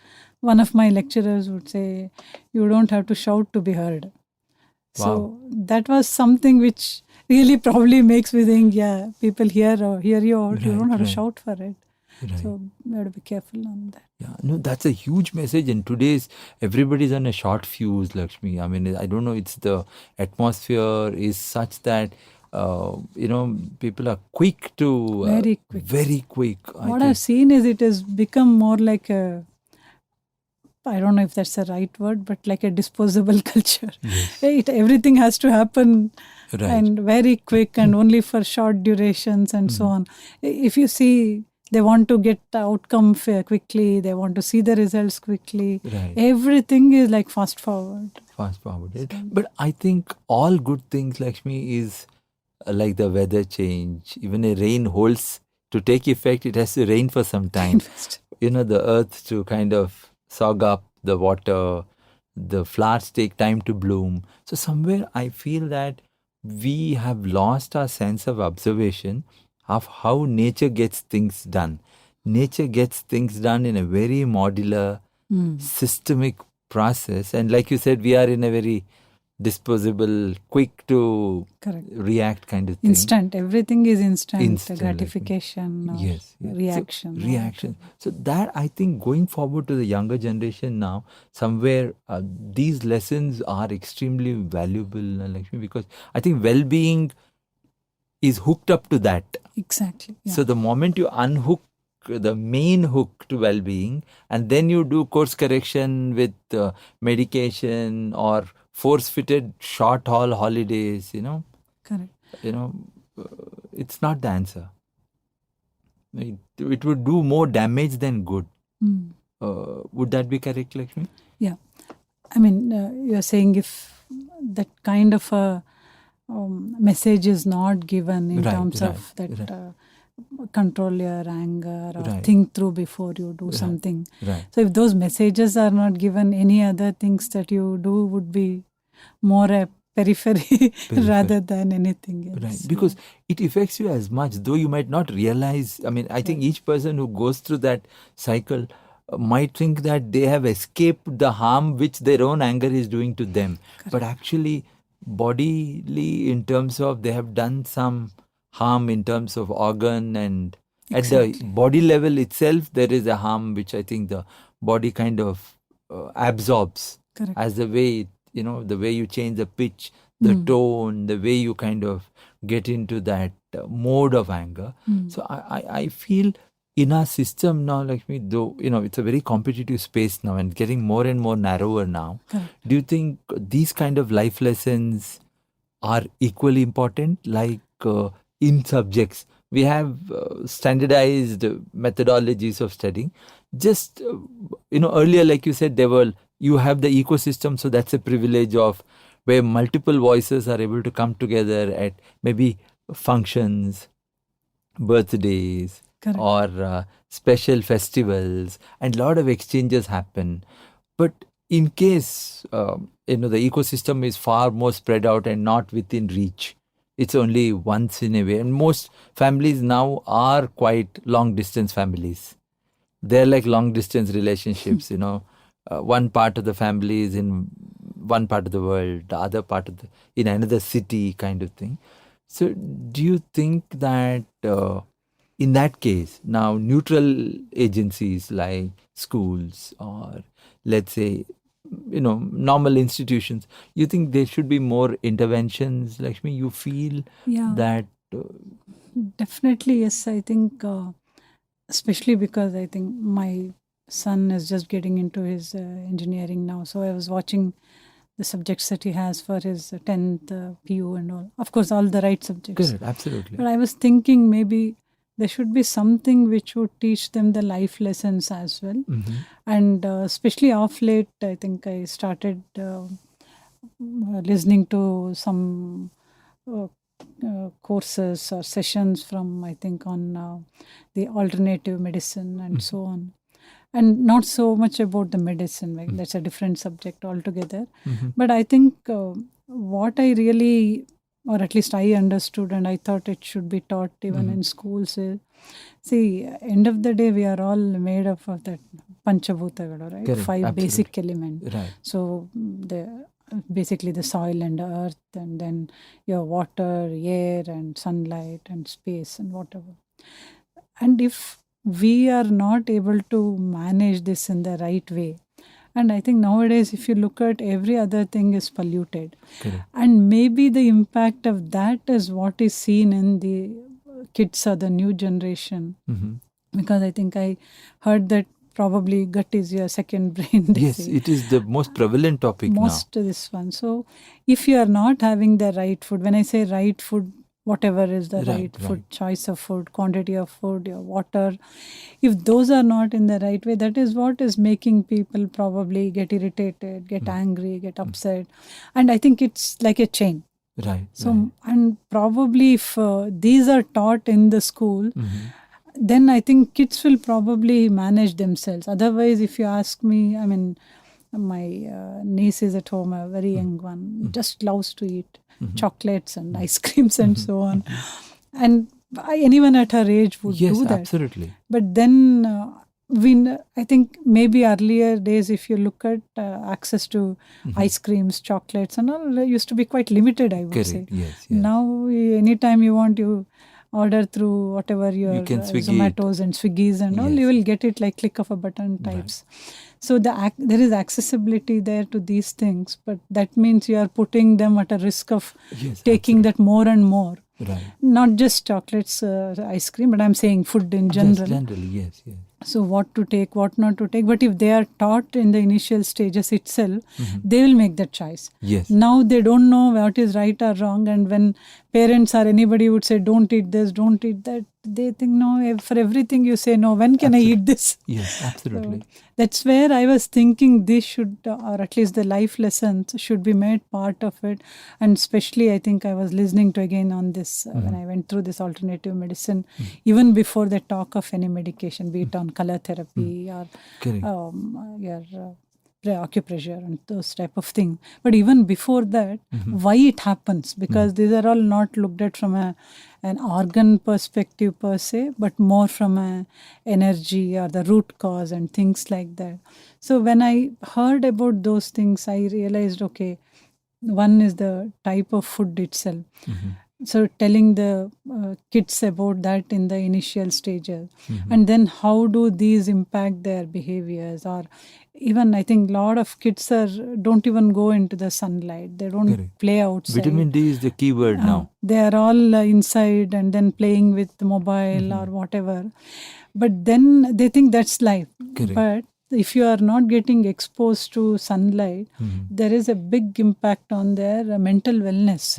one of my lecturers would say, you don't have to shout to be heard. Wow. So that was something which really probably makes me think, people hear you out, you don't have to shout for it. Right. So we have to be careful on that. Yeah, no, that's a huge message. And today's everybody's on a short fuse, Lakshmi. I mean, I don't know, it's the atmosphere is such that people are quick to Very quick. very quick. What I've seen is it has become more like a, I don't know if that's the right word, but like a disposable culture. Yes. Everything has to happen Right. and very quick and only for short durations and so on. If you see, they want to get the outcome quickly, they want to see the results quickly. Right. Everything is like fast forward. Fast forwarded. But I think all good things, Lakshmi, is like the weather change. Even a rain holds to take effect, it has to rain for some time. The earth to kind of soak up the water, the flowers take time to bloom. So somewhere I feel that we have lost our sense of observation of how nature gets things done. Nature gets things done in a very modular, systemic process. And like you said, we are in a very disposable, quick to Correct. react kind of thing. Instant. Everything is instant. Instant, gratification or Yes. reaction. So, reaction. So that I think going forward to the younger generation now, somewhere these lessons are extremely valuable, Lakshmi, because I think well-being is hooked up to that. Exactly. Yeah. So the moment you unhook the main hook to well-being, and then you do course correction with medication or force-fitted short-haul holidays, Correct. It's not the answer. It would do more damage than good. Would that be correct, Lakshmi? Yeah. I mean, you're saying if that kind of a message is not given in terms of that control your anger or think through before you do something. Right. So if those messages are not given, any other things that you do would be more a periphery rather than anything else. Right. Because it affects you as much, though you might not realize. I mean, I think each person who goes through that cycle might think that they have escaped the harm which their own anger is doing to them. Correct. But actually, bodily, in terms of they have done some harm in terms of organ, and Exactly. at the body level itself, there is a harm which I think the body kind of absorbs. Correct. As the way, the way you change the pitch, the tone, the way you kind of get into that mode of anger. So I feel in our system now, Lakshmi, though, it's a very competitive space now and getting more and more narrower now. Correct. Do you think these kind of life lessons are equally important? Like in subjects, we have standardized methodologies of studying. Just, earlier, like you said, you have the ecosystem, so that's a privilege of where multiple voices are able to come together at maybe functions, birthdays, Correct. or special festivals, and a lot of exchanges happen. But in case, the ecosystem is far more spread out and not within reach, it's only once in a way. And most families now are quite long distance families. They're like long distance relationships, one part of the family is in one part of the world, the other part in another city kind of thing. So do you think that in that case, now neutral agencies like schools or let's say, normal institutions, you think there should be more interventions, Lakshmi? You feel that? Definitely, yes. I think, especially because I think my son is just getting into his engineering now. So I was watching the subjects that he has for his 10th PU and all. Of course, all the right subjects. Good, absolutely. But I was thinking maybe there should be something which would teach them the life lessons as well. And especially off late, I think I started listening to some courses or sessions from, I think, on the alternative medicine and so on. And not so much about the medicine, like that's a different subject altogether. But I think what I really, or at least I understood and I thought it should be taught even in schools is, see, end of the day, we are all made up of that Panchabhutagala, right? Correct, 5 absolutely. basic elements. Right. So basically the soil and the earth, and then your water, air and sunlight and space and whatever. And if we are not able to manage this in the right way, And I think nowadays, if you look at every other thing is polluted. Correct. And maybe the impact of that is what is seen in the kids or the new generation. Mhm. Because I think I heard that probably gut is your second brain. They Yes, say. it is the most prevalent topic Most this one. So if you are not having the right food, when I say right food, whatever is the right food, choice of food, quantity of food, your water, if those are not in the right way, that is what is making people probably get irritated, get angry, get upset. And I think it's like a chain. now. Right. So, and probably if these are taught in the school, then I think kids will probably manage themselves. Otherwise, if you ask me, I mean, my niece is at home, a very young one, just loves to eat chocolates and ice creams and so on. And anyone at her age would Yes, do that. absolutely. But then I think maybe earlier days, if you look at access to ice creams, chocolates and all, used to be quite limited, I would say. Correct. Yes. Now, anytime you want, you order through whatever your can Swiggy Zomatos and Swiggies and all, you will get it like click of a button types. So there is accessibility there to these things, but that means you are putting them at a risk of taking that more and more. Right. Not just chocolates, ice cream, but I'm saying food in general. Yes, generally, yes. So what to take, what not to take. But if they are taught in the initial stages itself, they will make that choice. Yes. Now they don't know what is right or wrong. And when parents or anybody would say, don't eat this, don't eat that, they think, no, for everything you say, no, when can I eat this? Yes, absolutely. So that's where I was thinking this should, or at least the life lessons should be made part of it. And especially, I think I was listening to again on this when I went through this alternative medicine, even before the talk of any medication, be it on color therapy or your acupressure and those type of thing. But even before that, why it happens, because these are all not looked at from an organ perspective per se, but more from a energy or the root cause and things like that. So when I heard about those things, I realized, okay, one is the type of food itself. So telling the kids about that in the initial stages, and then how do these impact their behaviors, or even I think a lot of kids don't even go into the sunlight. They don't play outside. Vitamin D is the key word now. They are all inside and then playing with the mobile or whatever. But then they think that's life. But if you are not getting exposed to sunlight, there is a big impact on their mental wellness.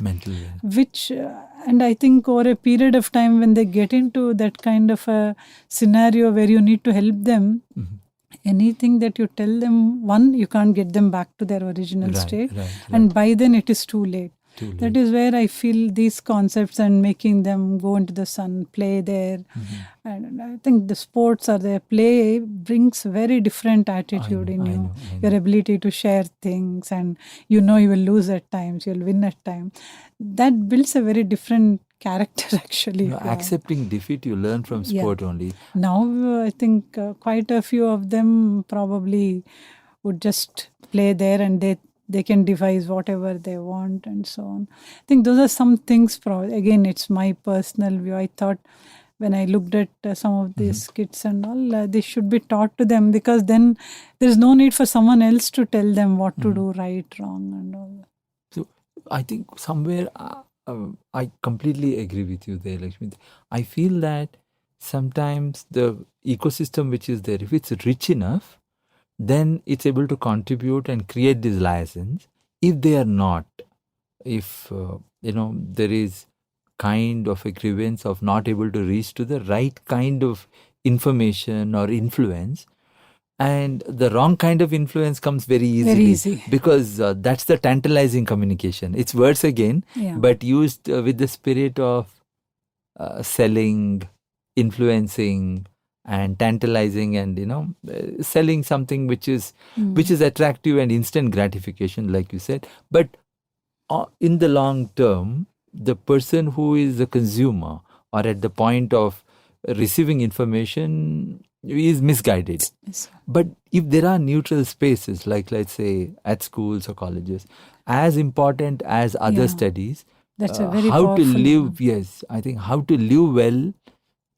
Which, and I think over a period of time when they get into that kind of a scenario where you need to help them, anything that you tell them, one, you can't get them back to their original state. And by then it is too late. That is where I feel these concepts and making them go into the sun, play there. And I think the sports or the play brings very different attitude in you. Your ability to share things, and you will lose at times, you'll win at times. That builds a very different character actually. Accepting defeat you learn from sport only. Now I think quite a few of them probably would just play there and they can devise whatever they want and so on. I think those are some things, again, it's my personal view. I thought when I looked at some of these kids and all, they should be taught to them, because then there's no need for someone else to tell them what to do, right, wrong and all. So I think somewhere I completely agree with you there, Lakshmi. I feel that sometimes the ecosystem which is there, if it's rich enough, then it's able to contribute and create these liaisons. If they are not, if there is kind of a grievance of not able to reach to the right kind of information or influence, and the wrong kind of influence comes very easily. Because that's the tantalizing communication. It's words again, but used with the spirit of selling, influencing, and tantalizing, and selling something which is attractive and instant gratification, like you said. But in the long term, the person who is the consumer or at the point of receiving information is misguided. But if there are neutral spaces, like let's say at schools or colleges, as important as other studies, that's a very how to powerful live. Yes, I think how to live well,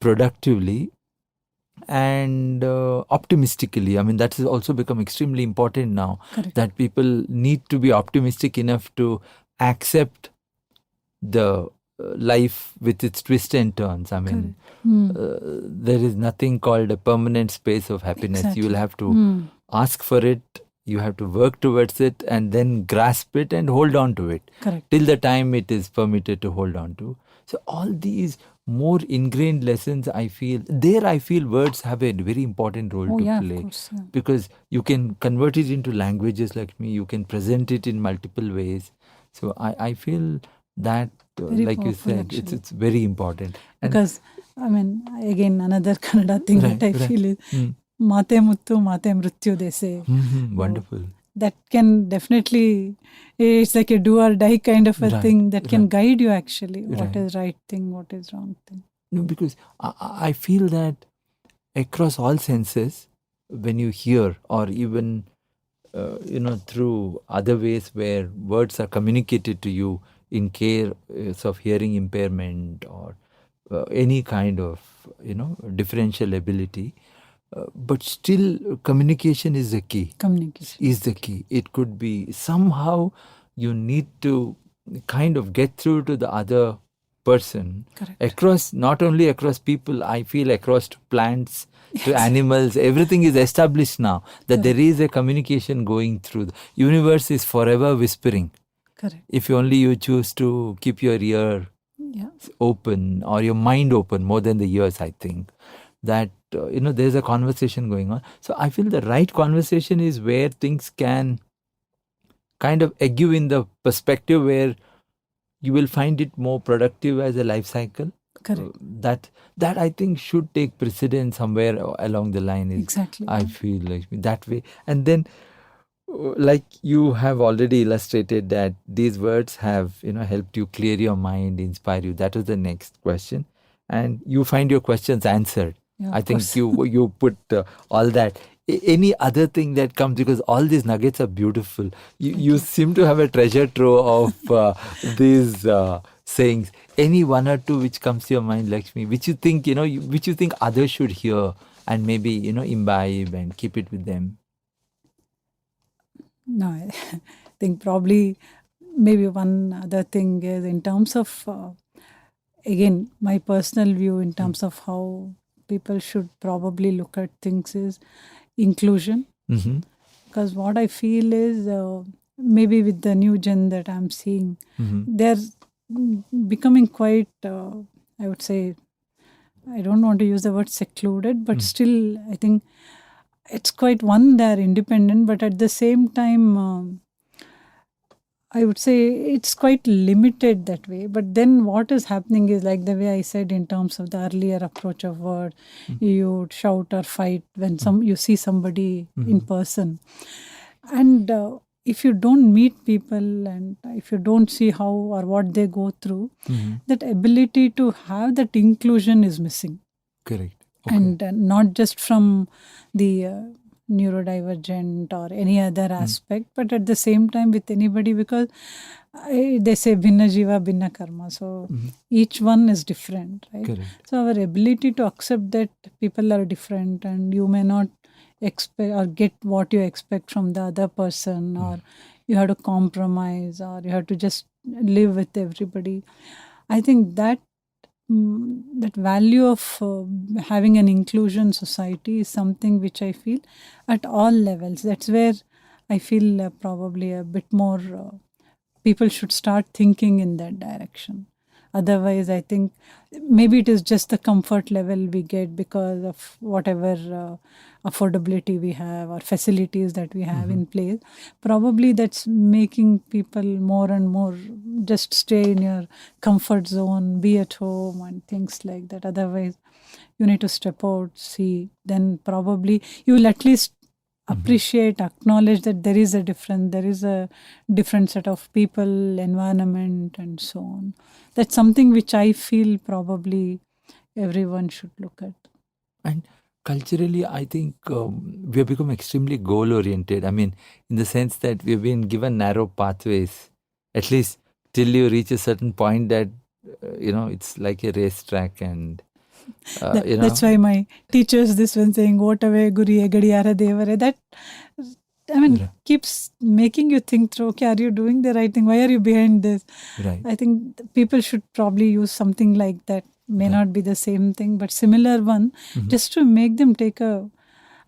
productively, and optimistically. I mean, that has also become extremely important now. Correct. That people need to be optimistic enough to accept the life with its twists and turns. I mean, there is nothing called a permanent space of happiness. Exactly. You will have to ask for it, you have to work towards it, and then grasp it and hold on to it Correct. till the time it is permitted to hold on to. So all these more ingrained lessons, I feel words have a very important role Oh, to yeah, play. of course. Yeah. Because you can convert it into languages like me, you can present it in multiple ways. So I feel that, Very like you powerful, said, actually. it's very important. And Because, I mean, again, another Kannada thing Right, that I right. feel is Mate Muttu, Mate Mrityu, they say. Wonderful. That can definitely, it's like a do or die kind of a Right, thing that can right. guide you actually. What Right. is right thing, what is wrong thing. No, because I feel that across all senses, when you hear, or even through other ways where words are communicated to you in case of hearing impairment or any kind of differential ability, but still communication is the key. Communication. Is the key. It could be somehow you need to kind of get through to the other person. Correct. Across, not only across people, I feel across to plants, to animals, everything is established now that there is a communication going through. The universe is forever whispering. Correct. If only you choose to keep your ear Yeah. open or your mind open more than the ears, I think that there's a conversation going on. So I feel the right conversation is where things can kind of egg you in the perspective where you will find it more productive as a life cycle. Correct. That I think should take precedence somewhere along the line. Exactly. I feel like that way. And then, like you have already illustrated that these words have helped you clear your mind, inspire you. That was the next question, and you find your questions answered. Yeah, I of think course. you put all that. Any other thing that comes, because all these nuggets are beautiful. You seem to have a treasure trove of these sayings. Any one or two which comes to your mind, Lakshmi, which you think which you think others should hear and maybe imbibe and keep it with them. No, I think probably maybe one other thing is in terms of, again, my personal view in terms of how people should probably look at things is inclusion. Mm-hmm. Because what I feel is maybe with the new gen that I'm seeing, they're becoming quite, I would say, I don't want to use the word secluded, but still, I think it's quite they're independent, but at the same time, I would say it's quite limited that way. But then what is happening is like the way I said in terms of the earlier approach of word, you shout or fight when you see somebody in person. And if you don't meet people and if you don't see how or what they go through, that ability to have that inclusion is missing. Correct. And not just from the neurodivergent or any other aspect, but at the same time with anybody, because they say bhinna jiva bhinna karma, so each one is different, right? Correct. So our ability to accept that people are different and you may not expect or get what you expect from the other person, or you have to compromise, or you have to just live with everybody. I think that that value of having an inclusion society is something which I feel at all levels. That's where I feel probably a bit more people should start thinking in that direction. Otherwise, I think maybe it is just the comfort level we get because of whatever affordability we have or facilities that we have in place. Probably that's making people more and more just stay in your comfort zone, be at home and things like that. Otherwise, you need to step out, see, then probably you will at least appreciate, acknowledge that there is a different set of people, environment and so on. That's something which I feel probably everyone should look at. And culturally, I think we have become extremely goal-oriented. I mean, in the sense that we've been given narrow pathways, at least till you reach a certain point that, it's like a racetrack and That's why my teachers this one saying, "Whatever Guriye Gadiyara Devare." That keeps making you think through. Okay, are you doing the right thing? Why are you behind this? Right. I think people should probably use something like that. May not be the same thing, but similar one, just to make them take a.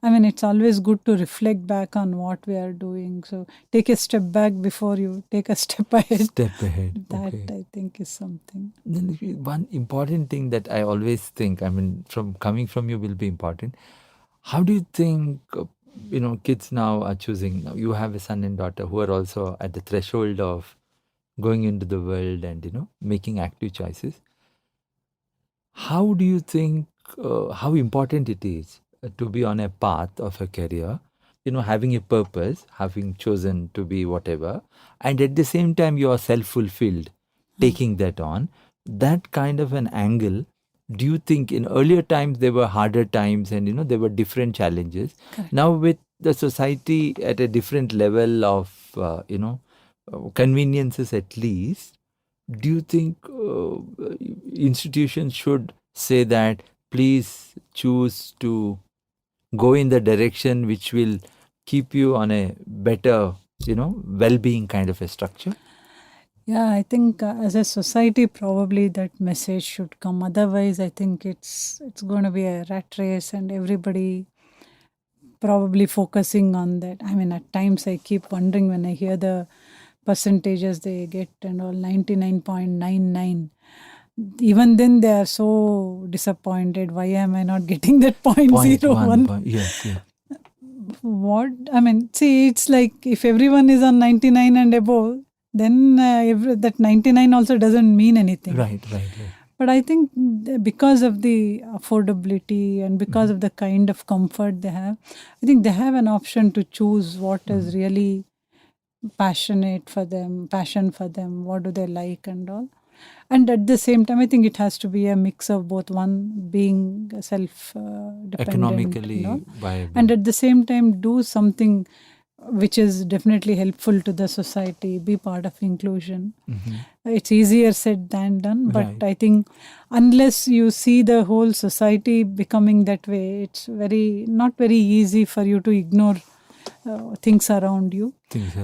It's always good to reflect back on what we are doing. So take a step back before you take a step ahead. Step ahead. That Okay. I think is something. Then one important thing that I always think, from coming from you will be important. How do you think, kids now are choosing? Now you have a son and daughter who are also at the threshold of going into the world and, making active choices. How do you think, how important it is to be on a path of a career, having a purpose, having chosen to be whatever, and at the same time you are self-fulfilled, taking that on, that kind of an angle. Do you think in earlier times there were harder times and, there were different challenges? Correct. Now with the society at a different level of, conveniences at least, do you think institutions should say that please choose to go in the direction which will keep you on a better, well-being kind of a structure? Yeah, I think as a society, probably that message should come. Otherwise, I think it's going to be a rat race, and everybody probably focusing on that. At times I keep wondering when I hear the percentages they get and all 99.99. Even then they are so disappointed. Why am I not getting that 0.01? Yes. What see, it's like if everyone is on 99 and above, then that 99 also doesn't mean anything. Right. But I think because of the affordability and because of the kind of comfort they have, I think they have an option to choose what is really passion for them, what do they like and all. And at the same time, I think it has to be a mix of both, one being self-dependent, economically viable, and at the same time do something which is definitely helpful to the society, be part of inclusion. It's easier said than done, but Right. I think unless you see the whole society becoming that way, it's not very easy for you to ignore things around you.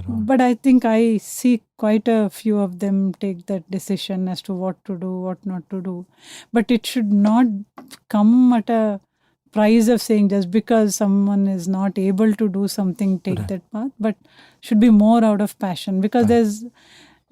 But I think I see quite a few of them take that decision as to what to do, what not to do. But it should not come at a price of saying just because someone is not able to do something, take that path, but should be more out of passion, because there's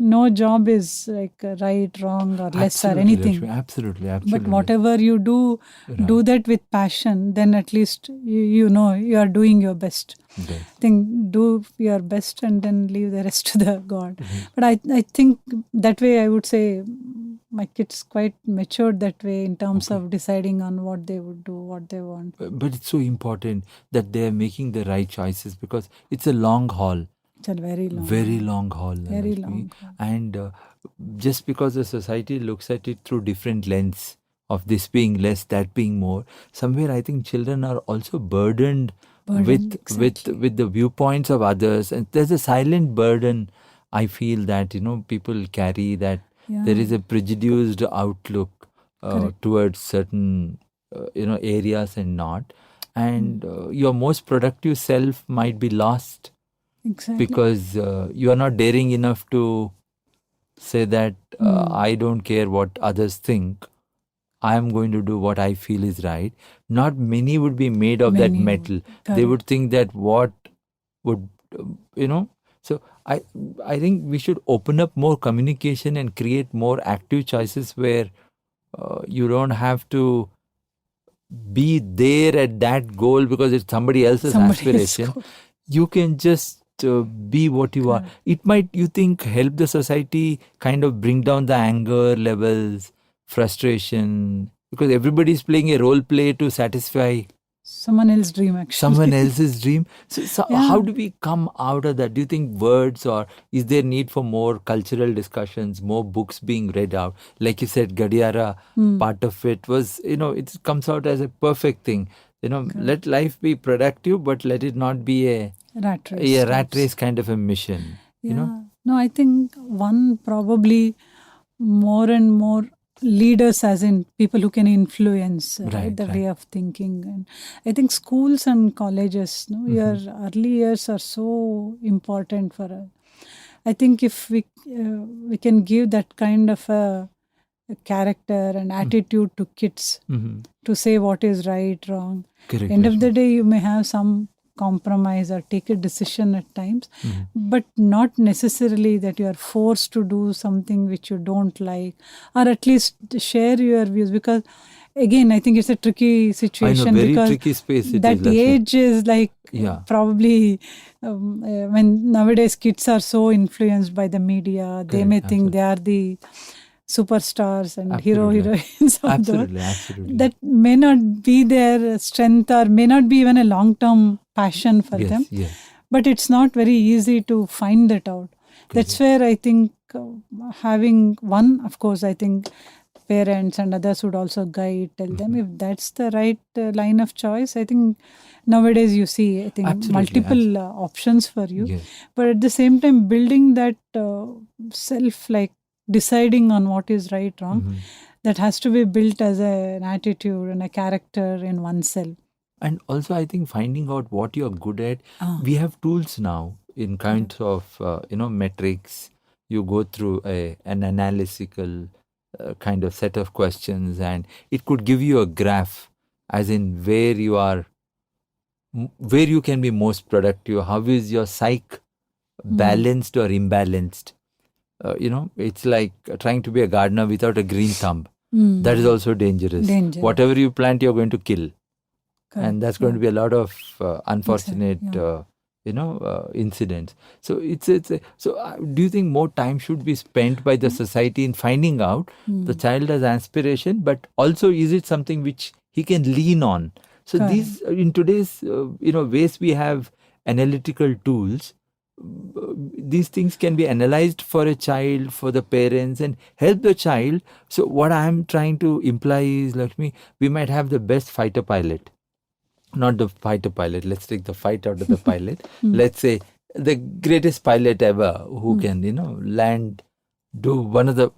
no job is like right, wrong, or less or anything. Absolutely. But whatever you do, do that with passion, then at least you know you are doing your best. Right. I think do your best and then leave the rest to the God. But I think that way I would say my kids quite matured that way in terms of deciding on what they would do, what they want. But it's so important that they're making the right choices, because it's a long haul. It's a very long haul. Very long haul. And just because the society looks at it through different lens of this being less, that being more, somewhere I think children are also burdened with the viewpoints of others, and there's a silent burden I feel that people carry, that there is a prejudiced outlook towards certain areas and not, and your most productive self might be lost. Exactly. Because you are not daring enough to say that I don't care what others think, I am going to do what I feel is right. Not many would be made of that metal. They would think that what would, So I think we should open up more communication and create more active choices where you don't have to be there at that goal because it's somebody else's aspiration. You can just be what you are. It might, you think, help the society kind of bring down the anger levels, frustration, because everybody is playing a role play to satisfy someone else's dream, actually. Someone else's dream. So how do we come out of that? Do you think words, or is there need for more cultural discussions, more books being read out? Like you said, Gadiyara, part of it was, it comes out as a perfect thing. Let life be productive, but let it not be a rat race kind of a mission. No, I think one probably more and more leaders, as in people who can influence Right, the right. way of thinking. And I think schools and colleges, no, your early years are so important for us. I think if we can give that kind of a character and attitude to kids Mhm. to say what is right, wrong. Correct. End of the Rashmi. day, you may have some compromise or take a decision at times, Mhm. but not necessarily that you are forced to do something which you don't like, or at least share your views. Because again, I think it's a tricky situation very because tricky space it that is, Lakshmi. age is like Yeah. probably when nowadays kids are so influenced by the media, they Correct, may think absolutely. they are the superstars and Absolutely. heroines of those. Absolutely, absolutely. That may not be their strength or may not be even a long term passion for them, yes. but it's not very easy to find that out. That's where I think having one, of course, I think parents and others would also guide, tell them if that's the right line of choice. I think nowadays you see, I think Absolutely, multiple options for you, Yes. but at the same time building that self, like deciding on what is right, wrong, Mhm. that has to be built as an attitude and a character in oneself. And also, I think finding out what you're good at. Ah. We have tools now in kinds of metrics. You go through an analytical kind of set of questions, and it could give you a graph, as in where you are, where you can be most productive. How is your psyche balanced or imbalanced? It's like trying to be a gardener without a green thumb. That is also dangerous. Dangerous. Whatever you plant, you're going to kill. Correct. And that's going to be a lot of unfortunate Yeah. incidents. So do you think more time should be spent by the society in finding out the child has aspiration, but also is it something which he can lean on? So Correct. these in today's ways we have analytical tools. These things can be analyzed for a child, for the parents, and help the child. So what I'm trying to imply is, Lakshmi, we might have the best fighter pilot. Not the fighter pilot, let's take the fight out of the pilot. Let's say the greatest pilot ever who can, land, do one of the,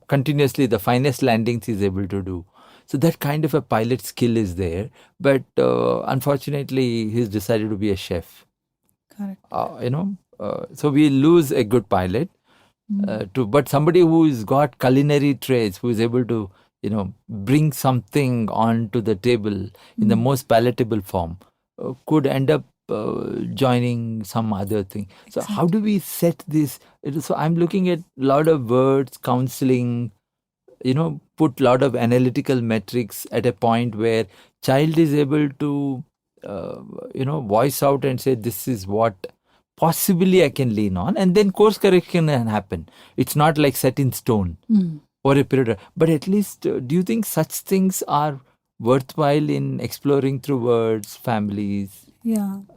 continuously the finest landings he's able to do. So that kind of a pilot skill is there. But unfortunately, he's decided to be a chef. Correct. So we lose a good pilot but somebody who's got culinary traits, who is able to, bring something onto the table in the most palatable form, could end up joining some other thing. So how do we set this? So I'm looking at a lot of words, counseling, put a lot of analytical metrics at a point where child is able to, voice out and say, this is what possibly I can lean on, and then course correction can happen. It's not like set in stone or a period. But at least, do you think such things are worthwhile in exploring through words, families,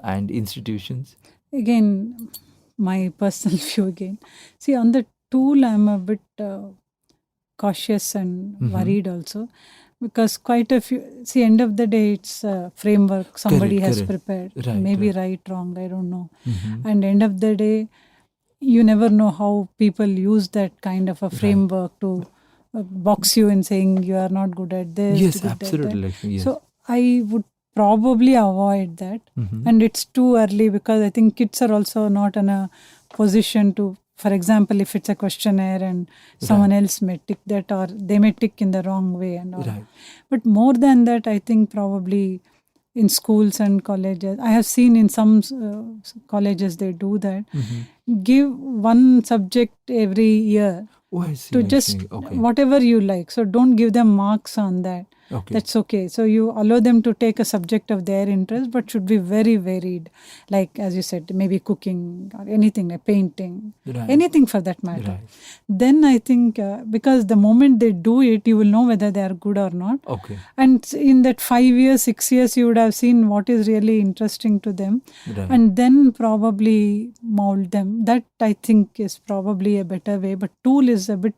and institutions? Again, my personal view again. See, on the tool, I'm a bit cautious and worried also. Because quite a few, see, end of the day, it's a framework somebody has prepared. Right, Maybe right, wrong, I don't know. And end of the day, you never know how people use that kind of a framework to box you in saying you are not good at this. Yes, good at that. absolutely. Yes. So I would probably avoid that. And it's too early because I think kids are also not in a position to, for example, if it's a questionnaire and someone else may tick that, or they may tick in the wrong way and all. Right. But more than that, I think probably in schools and colleges, I have seen in some colleges they do that. Give one subject every year to just whatever you like. So don't give them marks on that. That's okay. So you allow them to take a subject of their interest, but should be very varied. Like, as you said, maybe cooking or anything, like painting, anything for that matter. Then I think because the moment they do it, you will know whether they are good or not. And in that 5 years, 6 years, you would have seen what is really interesting to them. And then probably mold them. That I think is probably a better way. But tool is a bit,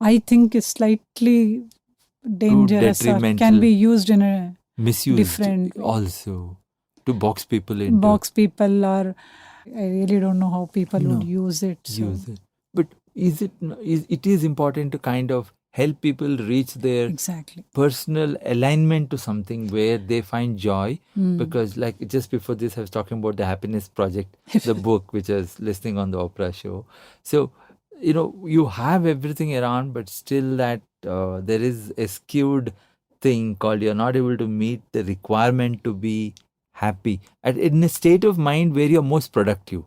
I think is slightly dangerous or can be used in a misused different way. Also to box people into. Box people, or I really don't know how people would use it. Use it. But it is important to kind of help people reach their Exactly. personal alignment to something where they find joy. Hmm. Because like just before this, I was talking about the Happiness Project, the book, which I was listening on the Oprah show. So, you have everything around, but still that there is a skewed thing called you're not able to meet the requirement to be happy in a state of mind where you're most productive,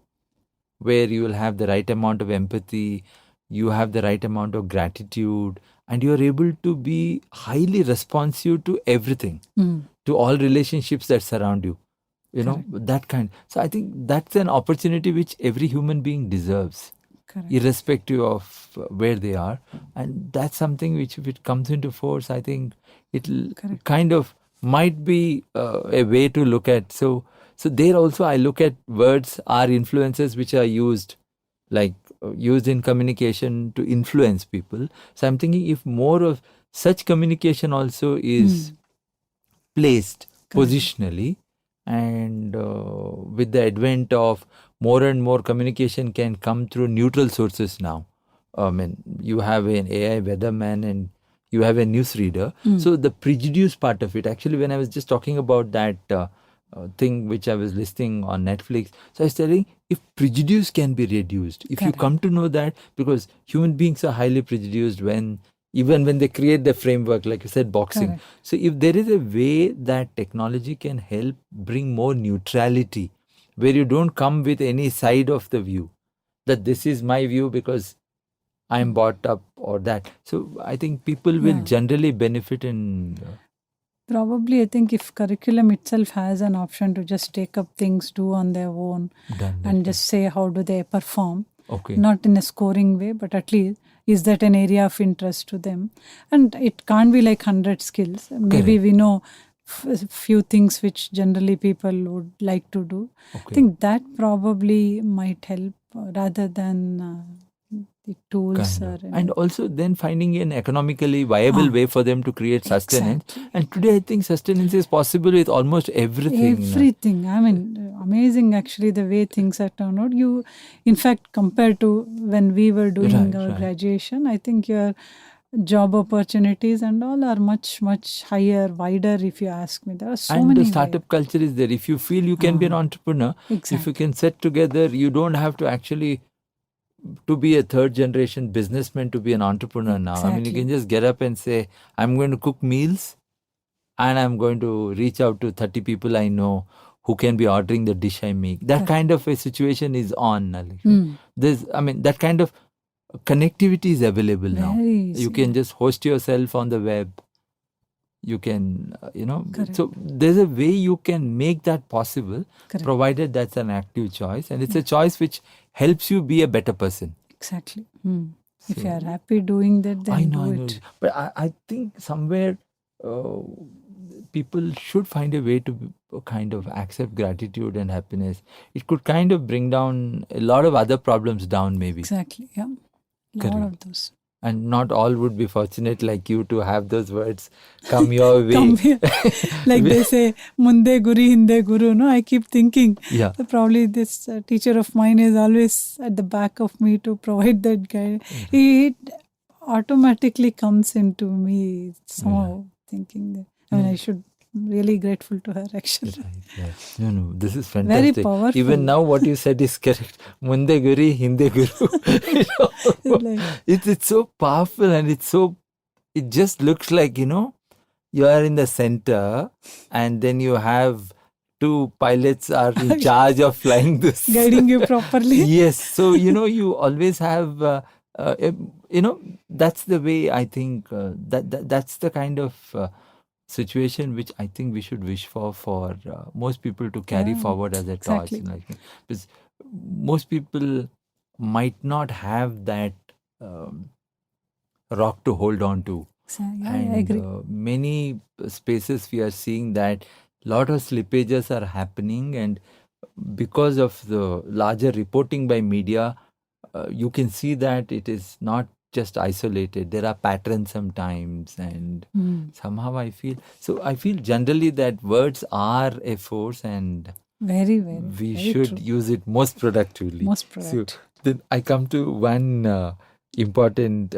where you will have the right amount of empathy, you have the right amount of gratitude, and you're able to be highly responsive to everything, Hmm. to all relationships that surround you. That kind. So I think that's an opportunity which every human being deserves, Correct. irrespective of where they are. And that's something which, if it comes into force, I think it'll Correct. kind of might be a way to look at. So there also I look at words are influences which are used, like used in communication to influence people. So I'm thinking if more of such communication also is placed Correct. positionally, and with the advent of more and more communication can come through neutral sources now. I mean, you have an AI weatherman and you have a newsreader. So the prejudice part of it, actually, when I was just talking about that thing which I was listening on Netflix, so I was telling if prejudice can be reduced, if you Correct. come to know that, because human beings are highly prejudiced even when they create the framework, like you said, boxing. Correct. So if there is a way that technology can help bring more neutrality, where you don't come with any side of the view, that this is my view because I'm brought up or that. So I think people will Yeah. generally benefit in. Probably, I think if curriculum itself has an option to just take up things, do on their own, Done that. and just say how do they perform, Okay. not in a scoring way, but at least is that an area of interest to them? And it can't be like 100 skills. Maybe Correct. we know few things which generally people would like to do. I Okay. think that probably might help rather than the tools. Kind of. Or And also then finding an economically viable way for them to create sustenance. Exactly. And today I think sustenance is possible with almost everything. Everything. I mean, amazing actually the way things are turned out. You, in fact, compared to when we were doing Right, our right. graduation, I think your job opportunities and all are much, much higher, wider if you ask me. There are so And many the startup culture is there. If you feel you can be an entrepreneur, if Exactly. you can set together, you don't have to actually to be a third generation businessman to be an entrepreneur now. I mean, you Exactly. can just get up and say, I'm going to cook meals and I'm going to reach out to 30 people I know who can be ordering the dish I make. That kind of a situation is on. That kind of connectivity is available now. Very easy. You can just host yourself on the web. You can, Correct. so there's a way you can make that possible, Correct. provided that's an active choice. And it's a choice which helps you be a better person. Exactly. If you are happy doing that, then I know. it. But I think somewhere people should find a way to kind of accept gratitude and happiness. It could kind of bring down a lot of other problems down, maybe. Exactly. Yeah. A lot Correct. of those. And not all would be fortunate like you to have those words come your way. Come here. Like they say, Munde Guri Hinde Guru. No, I keep thinking. Yeah. Probably this teacher of mine is always at the back of me to provide that guide. It automatically comes into me somehow thinking that. I mean, I should really grateful to her actually. Right. No, this is fantastic. Very powerful. Even now what you said is correct. Munde Guri, Hinde Guru. Like, It's so powerful and it just looks like, you are in the center and then you have two pilots are in charge of flying this. guiding you properly. Yes. So, you always have, that's the way I think that's the kind of situation which I think we should wish for most people to carry forward as a torch. Exactly. Because most people might not have that rock to hold on to. Exactly. And I agree. many spaces we are seeing that lot of slippages are happening, and because of the larger reporting by media, you can see that it is not just isolated. There are patterns sometimes, and somehow I feel generally that words are a force, and Very, very. we very should true. use it most productively. Most So productive. then I come to one important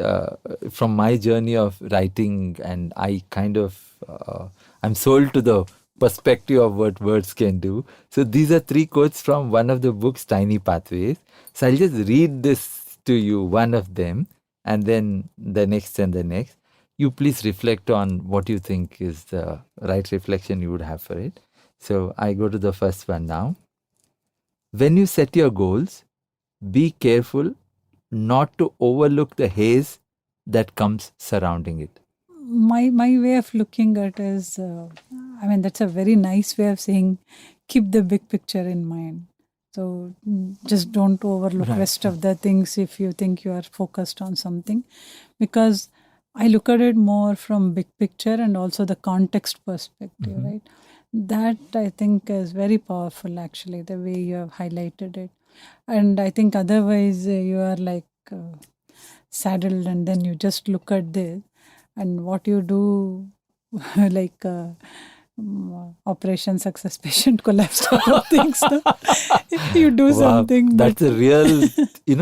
from my journey of writing, and I kind of I'm sold to the perspective of what words can do. So these are three quotes from one of the books, Tiny Pathways. So I'll just read this to you, one of them, and then the next and the next. You please reflect on what you think is the right reflection you would have for it. So I go to the first one now. When you set your goals, be careful not to overlook the haze that comes surrounding it. My way of looking at is, I mean, that's a very nice way of saying, keep the big picture in mind. So just don't overlook Right. rest of the things if you think you are focused on something, because I look at it more from big picture and also the context perspective, Mhm. right? That I think is very powerful, actually, the way you have highlighted it. And I think otherwise you are like saddled and then you just look at this and what you do, like Operation Success Patient Collapse type of things. No? You do Wow, something, but that's a real,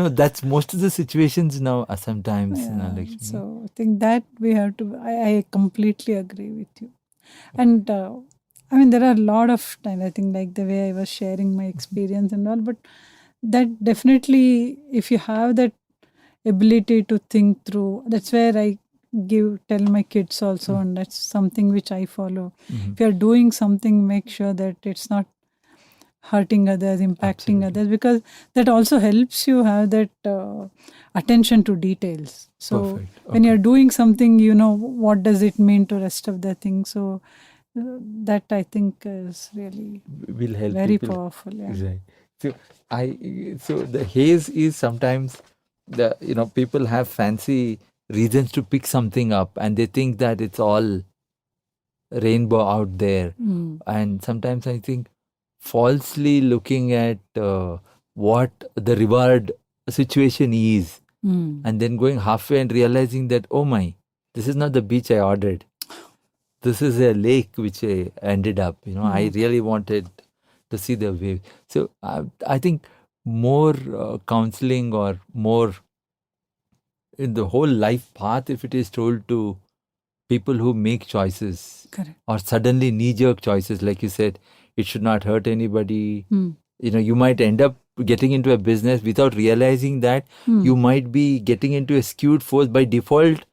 that's most of the situations now sometimes, yeah, Lakshmi. so I think that we have to. I completely agree with you. And I mean, there are a lot of times, I think, like the way I was sharing my experience and all, but that definitely, if you have that ability to think through, that's where I tell my kids also, and that's something which I follow. Mhm. If you're doing something, make sure that it's not hurting others, impacting Absolutely. others, because that also helps you have that attention to details. So Perfect. when Okay. you're doing something, you know what does it mean to rest of the thing. So that I think is really Will help very people. powerful. Yeah. Right. So the haze is sometimes people have fancy reasons to pick something up and they think that it's all rainbow out there. Mm. And sometimes I think falsely looking at what the reward situation is, Mm. and then going halfway and realizing that, oh my, this is not the beach I ordered. This is a lake which I ended up. I really wanted to see the wave. So I think more counseling or more in the whole life path, if it is told to people who make choices Correct. or suddenly knee-jerk choices, like you said, it should not hurt anybody. Mm. You might end up getting into a business without realizing that you might be getting into a skewed force by default.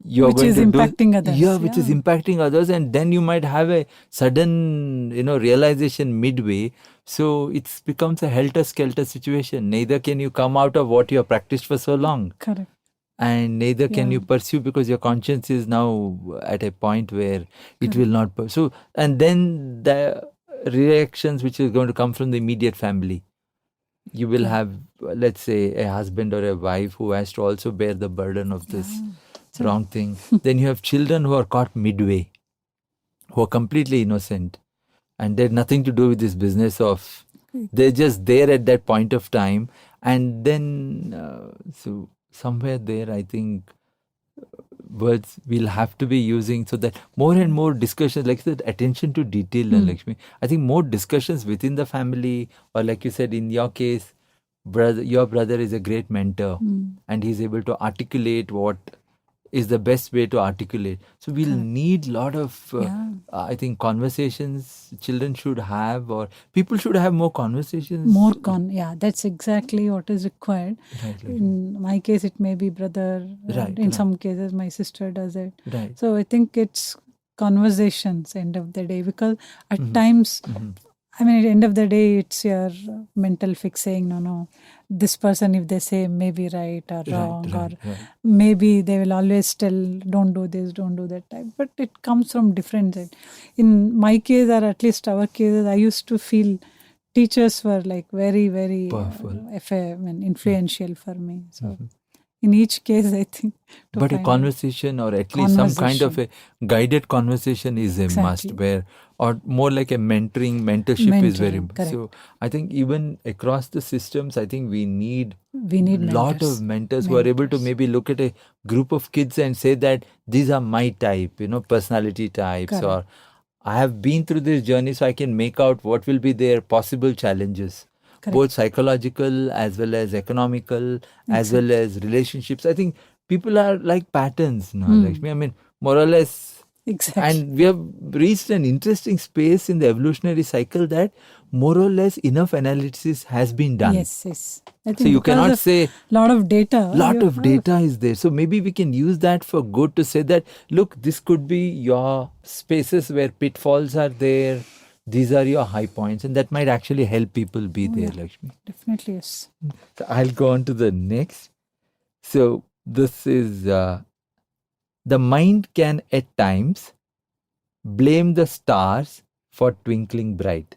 You're Which going is to impacting others. Yeah, which is impacting others, and then you might have a sudden realization midway. So it becomes a helter-skelter situation. Neither can you come out of what you have practiced for so long, Correct. and neither can Yeah. you pursue because your conscience is now at a point where it will not pursue. And then the reactions which is going to come from the immediate family. You will have, let's say, a husband or a wife who has to also bear the burden of this wrong thing. Then you have children who are caught midway, who are completely innocent, and they had nothing to do with this business of. They're just there at that point of time, and then so somewhere there, I think words we'll have to be using so that more and more discussions, like that attention to detail, Lakshmi. I think more discussions within the family, or like you said, in your case, your brother is a great mentor, and he's able to articulate what is the best way to articulate. So we'll need a lot of, I think, conversations children should have, or people should have more conversations. Yeah, that's exactly what is required. Right, In my case, it may be brother. Right, In some cases, my sister does it. Right. So I think it's conversations end of the day, because at times, I mean, at the end of the day, it's your mental fix saying, no, this person, if they say maybe right or wrong, or maybe they will always tell, don't do this, don't do that type. But it comes from different side. In my case, or at least our cases, I used to feel teachers were like very, very influential for me. So in each case, I think. But a conversation, or at least some kind of a guided conversation, is a must, where, or more like a mentorship is very important. So I think even across the systems, I think we need lot of mentors who are able to maybe look at a group of kids and say that these are my type, personality types, or I have been through this journey, so I can make out what will be their possible challenges, both psychological as well as economical, as well as relationships. I think people are like patterns now, Lakshmi. I mean, more or less. Exactly. And we have reached an interesting space in the evolutionary cycle that more or less enough analysis has been done. Yes. I think So you cannot say lot of data. Lot of data is there. So maybe we can use that for good to say that, look, this could be your spaces where pitfalls are there. These are your high points, and that might actually help people be there, Lakshmi. Definitely, yes. So I'll go on to the next. So this is the mind can at times blame the stars for twinkling bright.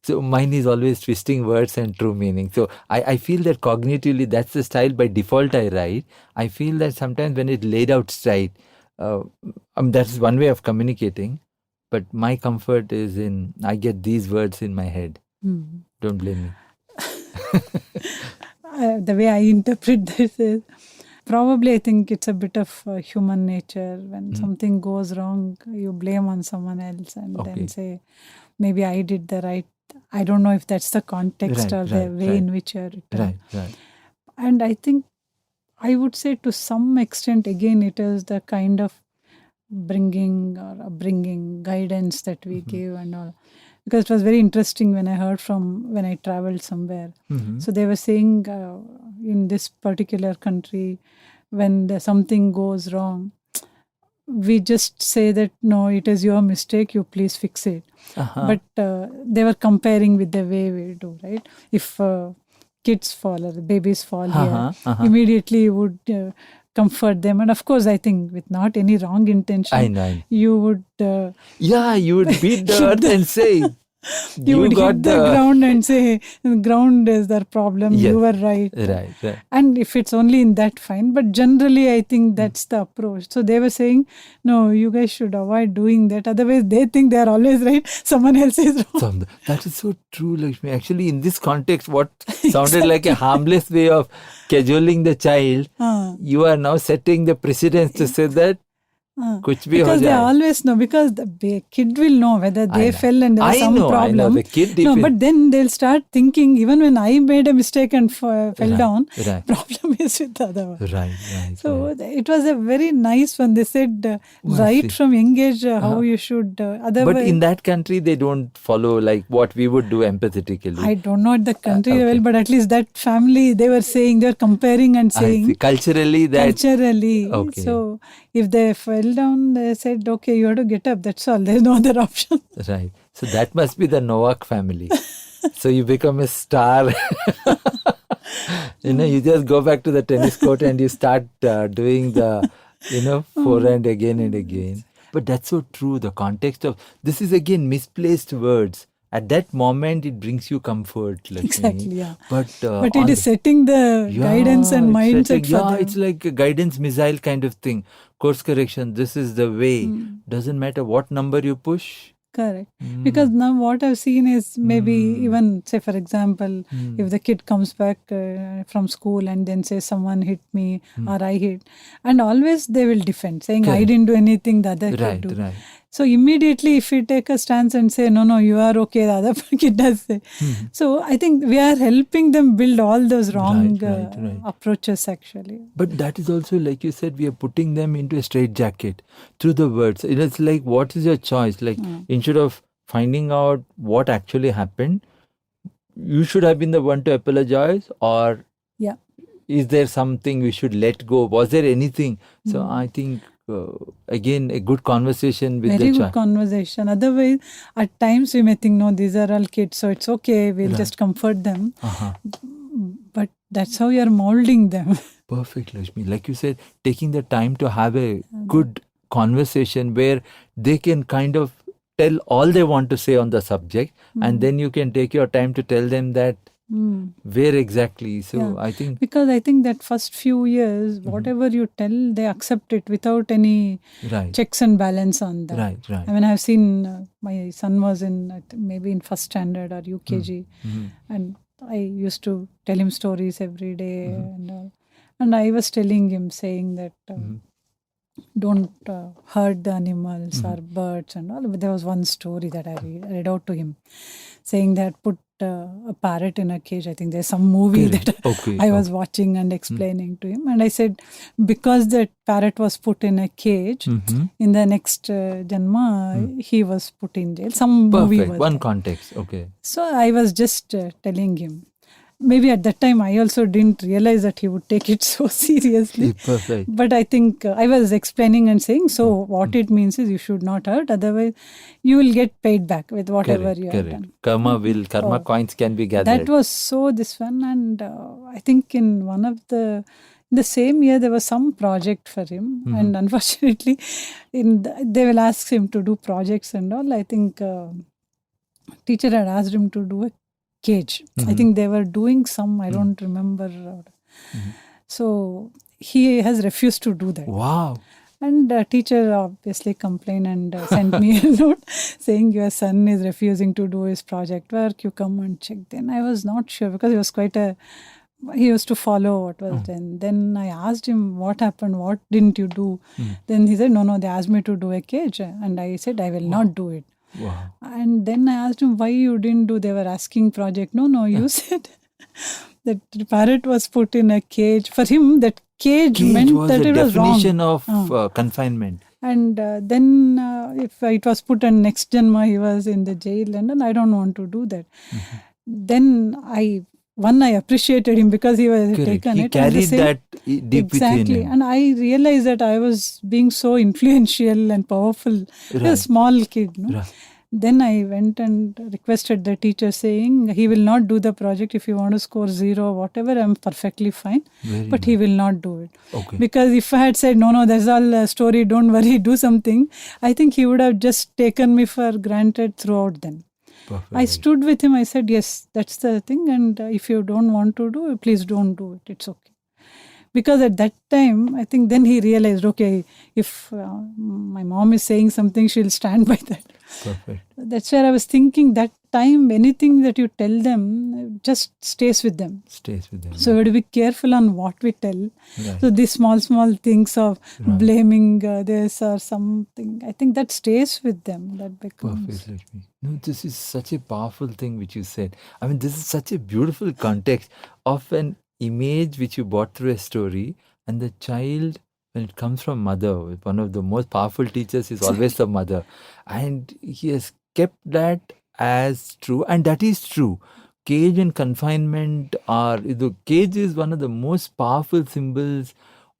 So mine is always twisting words and true meaning. So I feel that cognitively that's the style by default I write. I feel that sometimes when it's laid out straight, that's one way of communicating. But my comfort is in I get these words in my head. Don't blame me. The way I interpret this is probably I think it's a bit of human nature. When something goes wrong, you blame on someone else and then say, maybe I did the right. I don't know if that's the context or the way in which you're written. Right. And I think I would say to some extent, again, it is the kind of bringing or upbringing guidance that we give and all. Because it was very interesting when I heard when I traveled somewhere. So they were saying in this particular country, when something goes wrong, we just say that, no, it is your mistake, you please fix it. But they were comparing with the way we do, right? If kids fall or babies fall here, immediately you would comfort them. And of course, I think with not any wrong intention, I know. you would... you would beat the earth and say... You would hit the ground and say, ground is the problem, you were right. Right. And if it's only in that, fine. But generally, I think that's the approach. So they were saying, no, you guys should avoid doing that. Otherwise, they think they are always right. Someone else is wrong. That is so true, Lakshmi. Actually, in this context, what sounded like a harmless way of cajoling the child, you are now setting the precedence to say that because they always know, because the kid will know whether they fell and there was some problem. I know. The kid but then they'll start thinking, even when I made a mistake and fell down, problem is with the other one. Right. So it was a very nice one. They said right from young age how you should. Otherwise, but in that country, they don't follow like what we would do empathetically. I don't know at the country level, but at least that family, they were saying, they were comparing and saying. Culturally. Okay. So if they fell down, they said, okay, you have to get up. That's all. There's no other option. Right. So that must be the Novak family. So you become a star. You just go back to the tennis court and you start doing the, forehand again and again. But that's so true. The context of this is again misplaced words. At that moment, it brings you comfort. Exactly, yeah. But it is setting the guidance and mindset for them. It's like a guidance missile kind of thing. Course correction, this is the way. Doesn't matter what number you push. Correct. Because now what I've seen is maybe even, say for example, if the kid comes back from school and then says someone hit me or I hit, and always they will defend, saying I didn't do anything, the other kid do. Right. So immediately if we take a stance and say, no, you are okay, the other kid does say. So I think we are helping them build all those wrong approaches actually. But that is also, like you said, we are putting them into a straitjacket through the words. It's like, what is your choice? Like instead of finding out what actually happened, you should have been the one to apologize, or is there something we should let go? Was there anything? So I think... again, a good conversation with the child. Very good conversation. Otherwise, at times we may think, no, these are all kids, so it's okay, we'll just comfort them. But that's how you're molding them. Perfect, Lakshmi. Like you said, taking the time to have a good conversation where they can kind of tell all they want to say on the subject, and then you can take your time to tell them that where exactly. So I think... Because I think that first few years, whatever you tell, they accept it without any checks and balance on that. Right. I mean, I've seen my son was maybe in first standard or UKG, and I used to tell him stories every day and I was telling him, saying that don't hurt the animals or birds and all. But there was one story that I read out to him, saying that put a parrot in a cage. I think there's some movie Correct. that Okay. I was watching and explaining to him. And I said, because that parrot was put in a cage, in the next Janma, he was put in jail. Some movie Perfect. was One there. context. Okay. So I was just telling him. Maybe at that time I also didn't realize that he would take it so seriously. Perfect. But I think I was explaining and saying, so what it means is you should not hurt, otherwise you will get paid back with whatever Correct. you have Correct. done. Karma Oh. coins can be gathered. That was so this one, and I think in one of the same year there was some project for him, and unfortunately, they will ask him to do projects and all. I think teacher had asked him to do a cage. I think they were doing some. I don't remember. So he has refused to do that. Wow. And teacher obviously complained and sent me a note saying your son is refusing to do his project work. You come and check. Then I was not sure because he was he used to follow what was done. Then I asked him what happened, what didn't you do? Then he said, no, they asked me to do a cage. And I said, I will not do it. Wow. And then I asked him why you didn't do. They were asking project. No, you said that the parrot was put in a cage. For him, that cage meant was that a it was wrong. definition of confinement. And then if it was put on next Janma, he was in the jail, and then I don't want to do that. Then I appreciated him because he was Correct. taken He it. carried that deep within Exactly. him. And I realized that I was being so influential and powerful. Right. A small kid. No? Right. Then I went and requested the teacher saying he will not do the project. If you want to score 0 or whatever, I'm perfectly fine. But he will not do it. Okay. Because if I had said, no, that's all a story, don't worry, do something, I think he would have just taken me for granted throughout then. Perfect. I stood with him. I said, yes, that's the thing. And if you don't want to do it, please don't do it. It's okay. Because at that time, I think then he realized, okay, if my mom is saying something, she'll stand by that. Perfect. That's where I was thinking that time, anything that you tell them just stays with them. Stays with them. So we have to be careful on what we tell. Right. So these small things of blaming this or something, I think that stays with them. That becomes... Perfect, Lakshmi. No, this is such a powerful thing which you said. I mean, this is such a beautiful context of an image which you brought through a story, and the child, when it comes from mother, one of the most powerful teachers is always the mother, and he has kept that as true, and that is true. Cage and confinement the cage is one of the most powerful symbols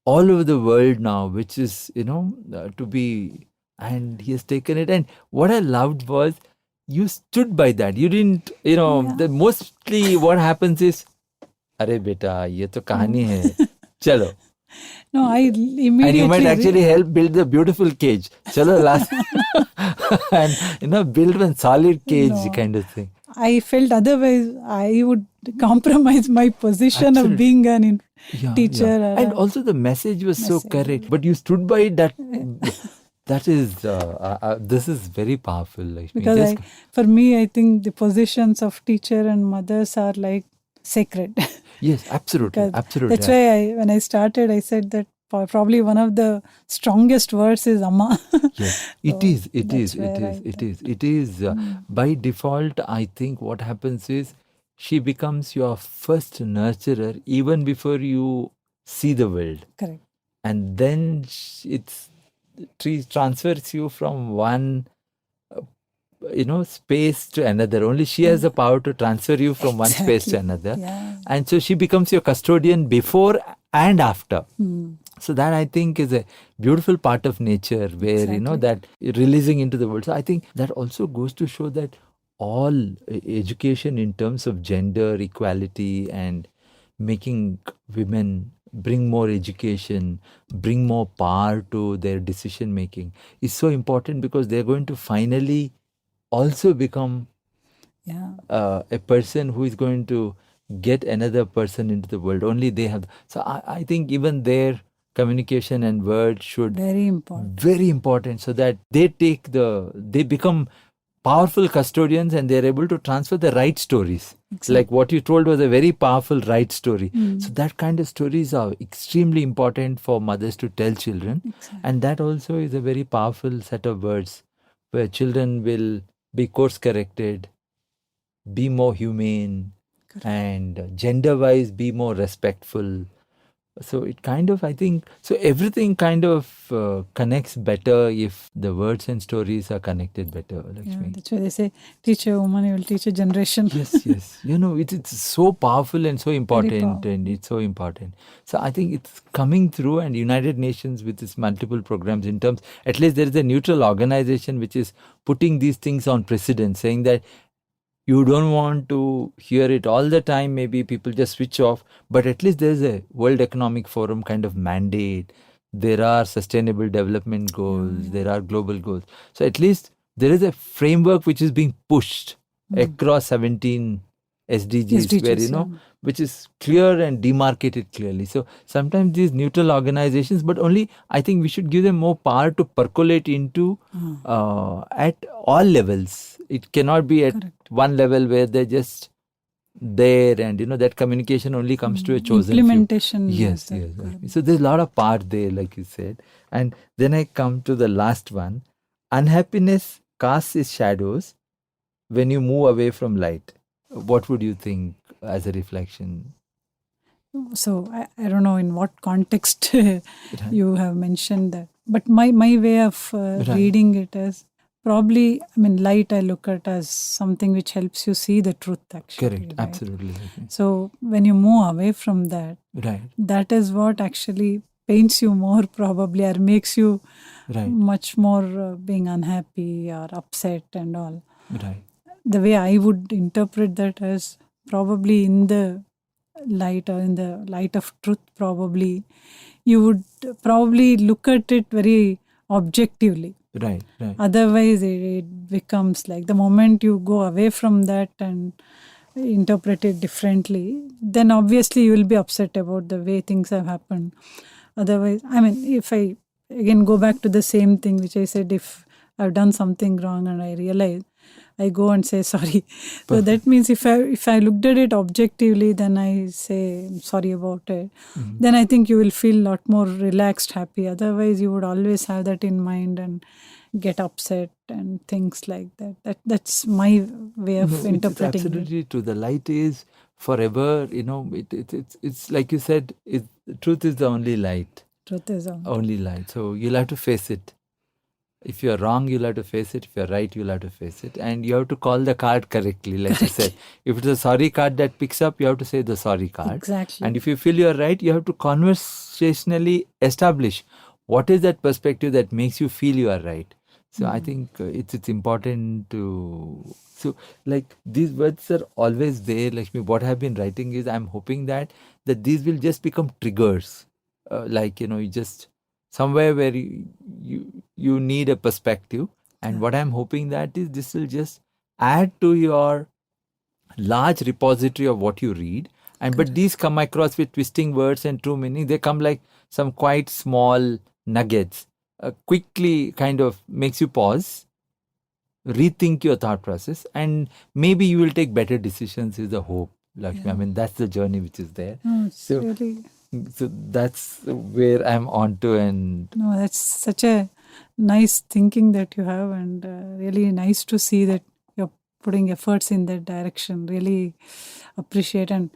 all over the world now, which is to be, and he has taken it. And what I loved was you stood by that. You didn't, the mostly what happens is, अरे बेटा ये तो कहानी है चलो. No, I immediately... And you might actually help build the beautiful cage. Chalo last and build one solid cage kind of thing. I felt otherwise I would compromise my position of being an teacher. Yeah. And also the message was so correct. But you stood by it. That is, this is very powerful. Lakshmi. Because for me, I think the positions of teacher and mothers are like sacred. Yes, absolutely. Absolutely. That's why when I started, I said that probably one of the strongest words is Amma. Yes, it is. By default, I think what happens is she becomes your first nurturer even before you see the world. Correct. And then transfers you from one space to another. Only she has the power to transfer you from one space to another. Yeah. And so she becomes your custodian before and after. So that I think is a beautiful part of nature where, that releasing into the world. So I think that also goes to show that all education in terms of gender equality and making women bring more education, bring more power to their decision making is so important, because they're going to finally also become a person who is going to get another person into the world. Only they have. So I think even their communication and words should very important, so that they become powerful custodians and they're able to transfer the right stories. Exactly. Like what you told was a very powerful right story. So that kind of stories are extremely important for mothers to tell children. Exactly. And that also is a very powerful set of words where children will be course corrected, be more humane, Correct. and gender-wise be more respectful. So it kind of, I think, so everything kind of connects better if the words and stories are connected better, Yeah, Lakshmi. that's why they say, teach a woman, you will teach a generation. Yes, yes. It's so powerful and so important, powerful. and it's so important. So I think it's coming through, and United Nations with its multiple programs in terms, at least there is a neutral organization which is putting these things on precedence, saying that you don't want to hear it all the time. Maybe people just switch off, but at least there's a World Economic Forum kind of mandate. There are sustainable development goals, there are global goals. So at least there is a framework which is being pushed across 17 SDGs, where, which is clear and demarcated clearly. So sometimes these neutral organizations, but only I think we should give them more power to percolate into at all levels. It cannot be at one level where they're just there, and that communication only comes to a chosen implementation. few. Yes. So there's a lot of part there, like you said. And then I come to the last one. Unhappiness casts its shadows when you move away from light. What would you think as a reflection? So I don't know in what context you have mentioned that, but my way of reading it is probably, light I look at as something which helps you see the truth, actually. Correct, right? absolutely. So when you move away from that, that is what actually pains you more probably, or makes you much more being unhappy or upset and all. The way I would interpret that as probably in the light, or in the light of truth, probably you would probably look at it very objectively. Right. Otherwise it becomes like the moment you go away from that and interpret it differently, then obviously you will be upset about the way things have happened. Otherwise, if I again go back to the same thing which I said, if I've done something wrong and I realize, I go and say sorry. So that means if I looked at it objectively, then I say I'm sorry about it. Then I think you will feel a lot more relaxed, happy. Otherwise, you would always have that in mind and get upset and things like that. That's my way of interpreting it's absolutely true. The light is forever. It's like you said. Truth is the only light. Truth is only light. So you'll have to face it. If you're wrong, you'll have to face it. If you're right, you'll have to face it. And you have to call the card correctly, like you said. If it's a sorry card that picks up, you have to say the sorry card. Exactly. And if you feel you're right, you have to conversationally establish what is that perspective that makes you feel you are right. So I think it's important to... So like these words are always there, Lakshmi. What I've been writing is I'm hoping that these will just become triggers. You just... somewhere where you need a perspective, and what I'm hoping that is this will just add to your large repository of what you read, and but these come across with twisting words and true meaning. They come like some quite small nuggets, quickly kind of makes you pause, rethink your thought process, and maybe you will take better decisions is the hope, Lakshmi. That's the journey which is there. So that's where I'm on to. And no, that's such a nice thinking that you have, and really nice to see that you're putting efforts in that direction. Really appreciate and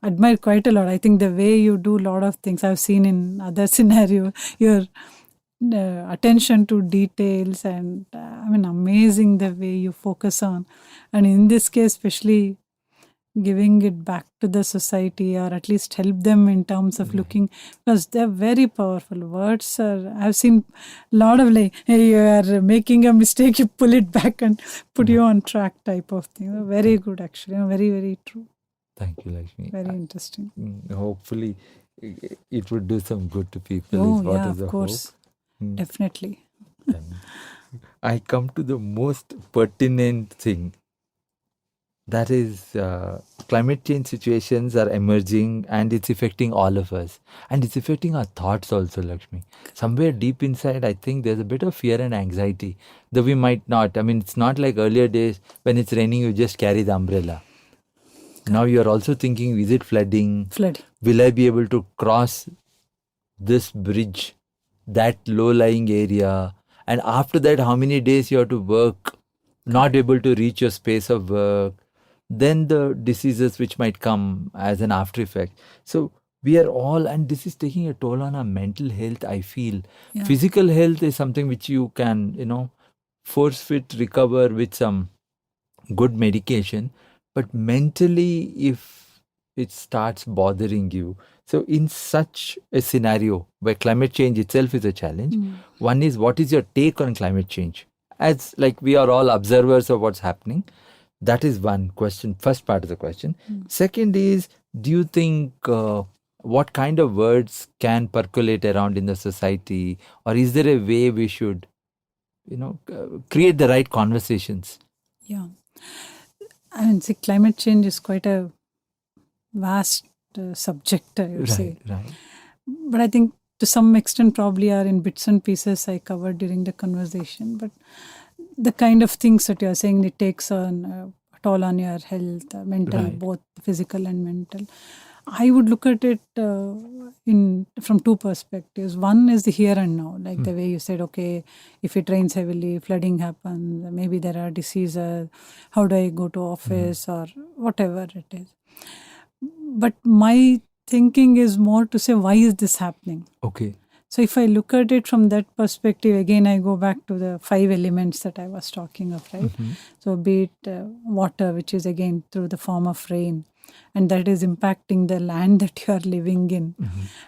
admire quite a lot. I think the way you do a lot of things I've seen in other scenarios, your attention to details, and amazing the way you focus on, and in this case especially giving it back to the society, or at least help them in terms of looking, because they're very powerful words. I've seen a lot of like, hey, you are making a mistake, you pull it back and put you on track type of thing. Very good, actually. Very, very true. Thank you, Lakshmi. Very interesting. Hopefully it would do some good to people. Of course. Definitely. I come to the most pertinent thing. That is, climate change situations are emerging, and it's affecting all of us. And it's affecting our thoughts also, Lakshmi. Somewhere deep inside, I think there's a bit of fear and anxiety, though we might not. It's not like earlier days when it's raining, you just carry the umbrella. Now you're also thinking, is it flooding? Will I be able to cross this bridge, that low-lying area? And after that, how many days you have to work, not able to reach your space of work? then the diseases which might come as an after effect. So we are all, and this is taking a toll on our mental health, I feel. Yeah. Physical health is something which you can, force fit recover with some good medication, but mentally, if it starts bothering you, so in such a scenario where climate change itself is a challenge, one is, what is your take on climate change? As like we are all observers of what's happening. That is one question, first part of the question. Second is, do you think what kind of words can percolate around in the society, or is there a way we should, create the right conversations? Yeah. I mean, see, climate change is quite a vast subject, I would say. Right. But I think to some extent probably are in bits and pieces I covered during the conversation. But the kind of things that you're saying, it takes a toll on your health, mental, Right. both physical and mental. I would look at it from two perspectives. One is the here and now, like the way you said, okay, if it rains heavily, flooding happens, maybe there are diseases, how do I go to office or whatever it is. But my thinking is more to say, why is this happening? Okay. So if I look at it from that perspective, again, I go back to the 5 elements that I was talking of, right? So be it water, which is again through the form of rain, and that is impacting the land that you are living in.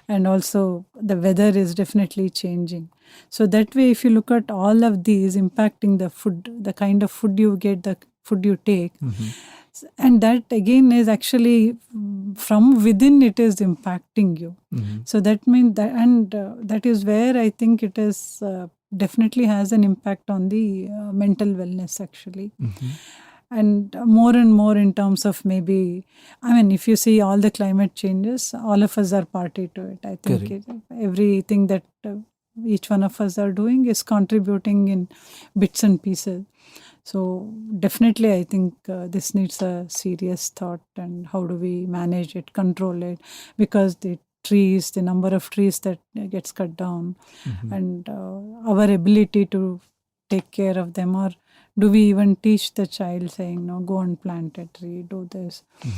And also the weather is definitely changing. So that way, if you look at all of these impacting the food, the kind of food you get, the food you take, and that again is actually from within, it is impacting you. So that means that, and that is where I think it is definitely has an impact on the mental wellness actually. And more in terms of maybe, I mean, if you see all the climate changes, all of us are party to it. I think everything that each one of us are doing is contributing in bits and pieces. So definitely, I think this needs a serious thought, and how do we manage it, control it, because the number of trees that gets cut down, and our ability to take care of them, or do we even teach the child saying, no, go and plant a tree, do this. I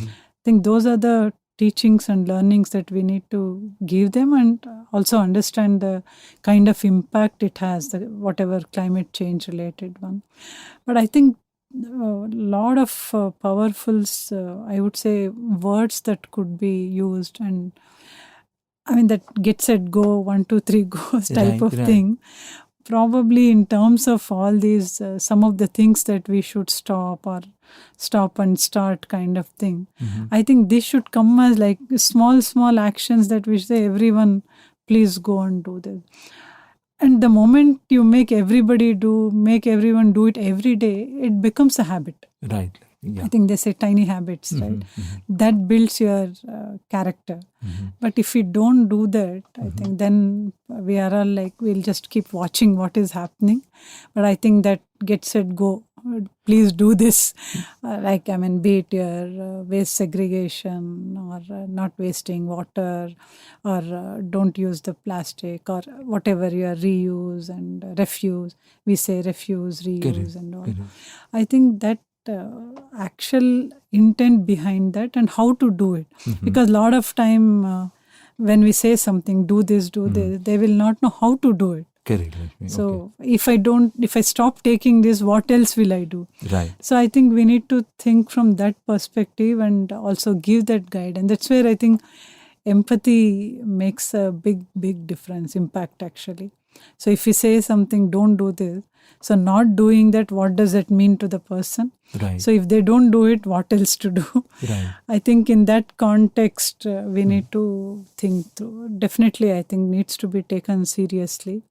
think those are the teachings and learnings that we need to give them, and also understand the kind of impact it has, whatever climate change related one. But I think a lot of powerful, I would say, words that could be used, and I mean that get set go, 1 2 3 goes type of thing. Probably in terms of all these, some of the things that we should stop and start kind of thing. I think this should come as like small actions that we say, everyone please go and do this. And the moment you make everyone do it every day, it becomes a habit. Right. Yeah. I think they say tiny habits, right? That builds your character. But if we don't do that, I think then we are all like, we'll just keep watching what is happening. But I think that get set go, please do this. Like, I mean, be it your waste segregation, or not wasting water, or don't use the plastic, or whatever your reuse and refuse. We say refuse, reuse and all. I think that actual intent behind that and how to do it. Because a lot of time when we say something, do this, they will not know how to do it. Correct. So if I stop taking this, what else will I do? Right. So I think we need to think from that perspective and also give that guide. And that's where I think empathy makes a big difference, impact actually. So if we say something, don't do this, so not doing that, what does that mean to the person? Right. So if they don't do it, what else to do? Right. I think in that context, we need to think through. Definitely, I think needs to be taken seriously.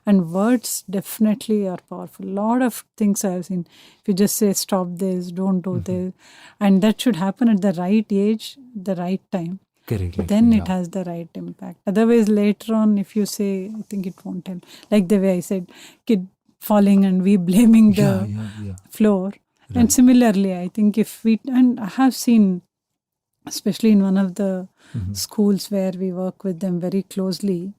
And words definitely are powerful. A lot of things I have seen. If you just say, stop this, don't do this. And that should happen at the right age, the right time. Correct. Then it has the right impact. Otherwise, later on, if you say, I think it won't help. Like the way I said, kid falling and we blaming the floor. Right. And similarly, I think and I have seen, especially in one of the schools where we work with them very closely,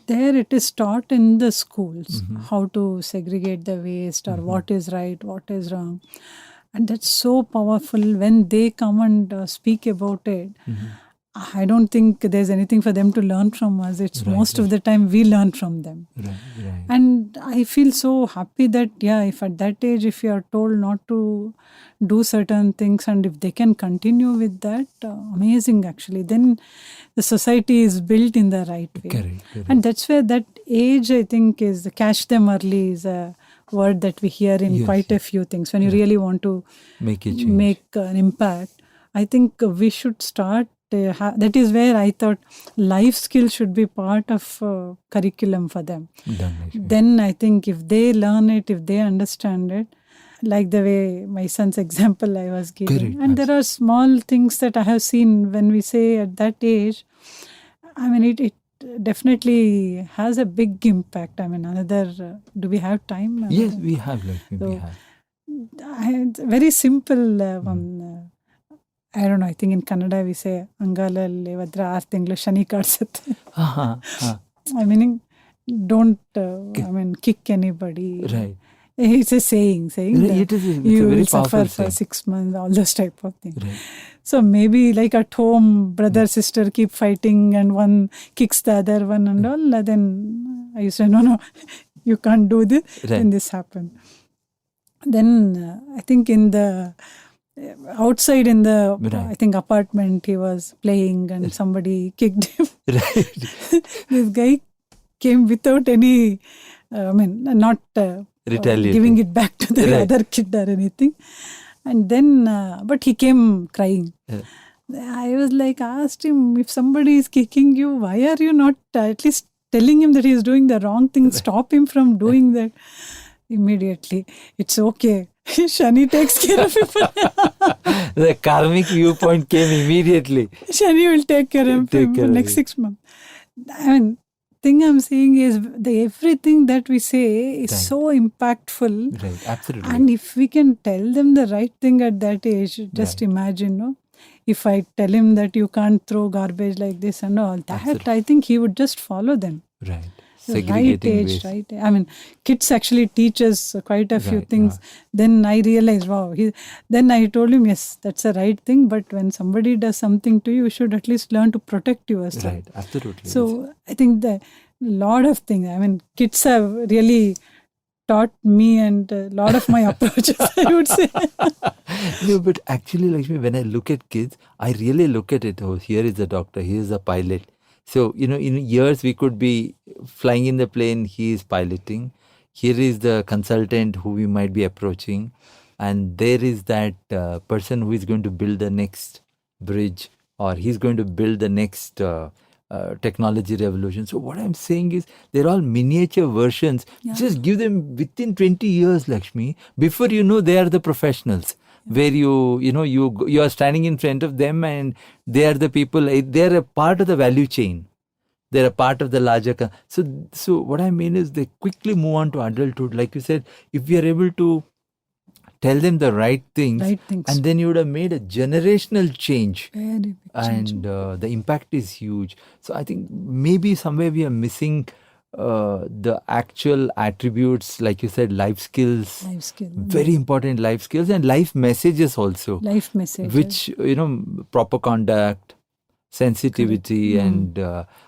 there it is taught in the schools how to segregate the waste, or what is right, what is wrong. And that's so powerful when they come and speak about it. I don't think there's anything for them to learn from us. It's most of the time we learn from them. Right. And I feel so happy that, if at that age, if you are told not to do certain things and if they can continue with that, amazing actually. Then the society is built in the right way. Correct. And that's where that age, I think, is catch them early is a word that we hear in quite a few things. When you really want to Make a change. make an impact, I think we should start. That is where I thought life skills should be part of curriculum for them. Done, Lakshmi. Then I think if they learn it, if they understand it, like the way my son's example I was giving. Correct. And there are small things that I have seen when we say at that age, I mean, it definitely has a big impact. I mean, do we have time? Yes, we have, Lakshmi. So, we have. Very simple one. I don't know, I think in Kannada we say Angalalli Vadra 6 ತಿಂಗಳು Shani ಕಾಡ್ಸತ್ತೆ. I mean, don't kick anybody. Right. It's a saying Right, that it's a you very will suffer powerful for saying. 6 months, all those type of things. Right. So maybe like at home, brother, sister keep fighting and one kicks the other one and all. Then I used to say, no, you can't do this. Right. Then this happened. Then I think in the outside in the I think apartment he was playing and somebody kicked him. Right. This guy came without any, not Retaliating. giving it back to the other kid or anything. And then, but he came crying. I was like, asked him, if somebody is kicking you, why are you not at least telling him that he is doing the wrong thing? Stop him from doing that. Immediately, it's okay. Shani takes care of people. The karmic viewpoint came immediately. Shani will take care of him for next 6 months. I mean, thing I'm saying is everything that we say is so impactful. Right, absolutely. And if we can tell them the right thing at that age, just imagine, no? If I tell him that you can't throw garbage like this and all, that I think he would just follow them. Right. Right age, right? I mean, kids actually teach us quite a few things. Then I realized, wow. Then I told him, yes, that's the right thing. But when somebody does something to you, you should at least learn to protect yourself. Right, absolutely. So I think a lot of things. I mean, kids have really taught me and a lot of my approaches, I would say. No, but actually, Lakshmi, when I look at kids, I really look at it. Oh, here is a doctor, here is a pilot. So, in years we could be flying in the plane, he is piloting. Here is the consultant who we might be approaching. And there is that person who is going to build the next bridge, or he's going to build the next technology revolution. So what I'm saying is they're all miniature versions. Just give them within 20 years, Lakshmi. Before you know, they are the professionals. Where you are standing in front of them and they are the people, they are a part of the value chain. They're a part of the larger. So what I mean is they quickly move on to adulthood. Like you said, if we are able to tell them the right things. And then you would have made a generational change. Very big change. And the impact is huge. So I think maybe somewhere we are missing the actual attributes, like you said, life skills, very important life skills, and life messages also. Life messages. Which, proper conduct, sensitivity, and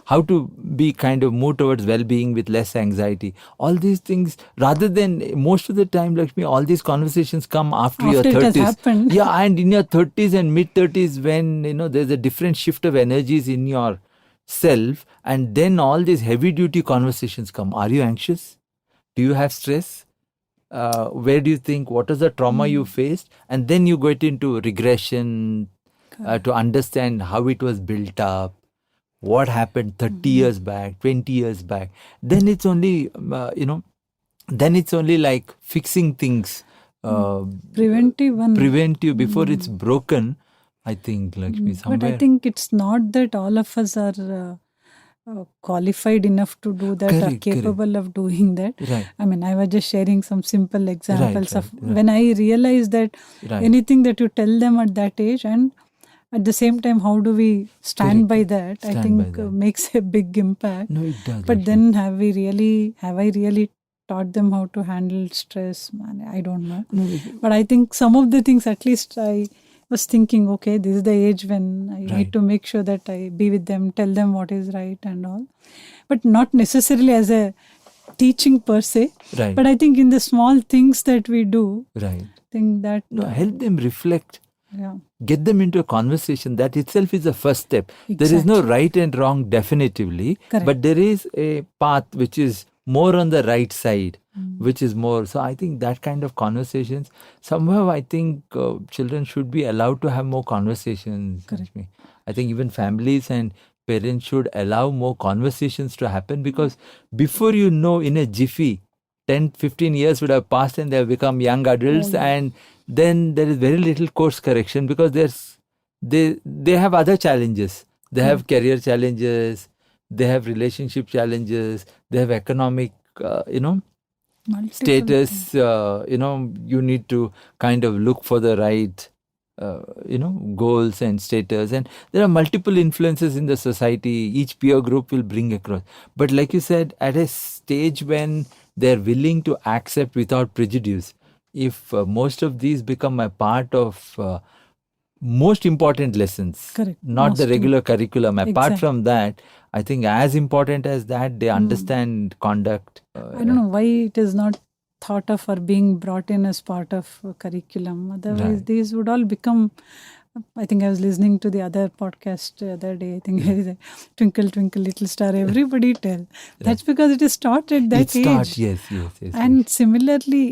how to be kind of move towards well-being with less anxiety. All these things, rather than most of the time, Lakshmi, all these conversations come after your 30s. It has happened. Yeah, and in your 30s and mid-30s when, there's a different shift of energies in your self, and then all these heavy-duty conversations come. Are you anxious? Do you have stress? Where do you think, what is the trauma you faced? And then you get into regression, to understand how it was built up, what happened 30 years back, 20 years back. Then it's only, then it's only like fixing things. Preventive before it's broken, I think, Lakshmi. But I think it's not that all of us are qualified enough to do that or capable of doing that. Right. I mean, I was just sharing some simple examples of when I realized that anything that you tell them at that age, and at the same time, how do we stand by that? I think makes a big impact. No, it does. But then have I really taught them how to handle stress. Man, I don't know. But I think some of the things, at least I was thinking, okay, this is the age when I Right. need to make sure that I be with them, tell them what is right and all. But not necessarily as a teaching per se. Right. But I think in the small things that we do, Right. I think that, No, help them reflect. yeah, Get them into a conversation. That itself is the first step. There is no right and wrong definitively, Correct. but there is a path which is more on the right side, which is more. So I think that kind of conversations, somehow I think children should be allowed to have more conversations. Correct. Lakshmi. I think even families and parents should allow more conversations to happen, because before you know, in a jiffy, 10, 15 years would have passed and they have become young adults, and then there is very little course correction, because they have other challenges. They have career challenges, they have relationship challenges, they have economic, multiple status. You need to kind of look for the right, goals and status. And there are multiple influences in the society. Each peer group will bring across. But like you said, at a stage when they're willing to accept without prejudice, if most of these become a part of most important lessons, Correct. not Most the regular curriculum. Apart Exactly. from that, I think as important as that, they understand conduct. I don't know why it is not thought of or being brought in as part of curriculum. Otherwise, Right. these would all become. I think I was listening to the other podcast the other day. I think there is a Twinkle Twinkle Little Star. Everybody tell. That's because it is taught at that It age. starts, yes. And similarly,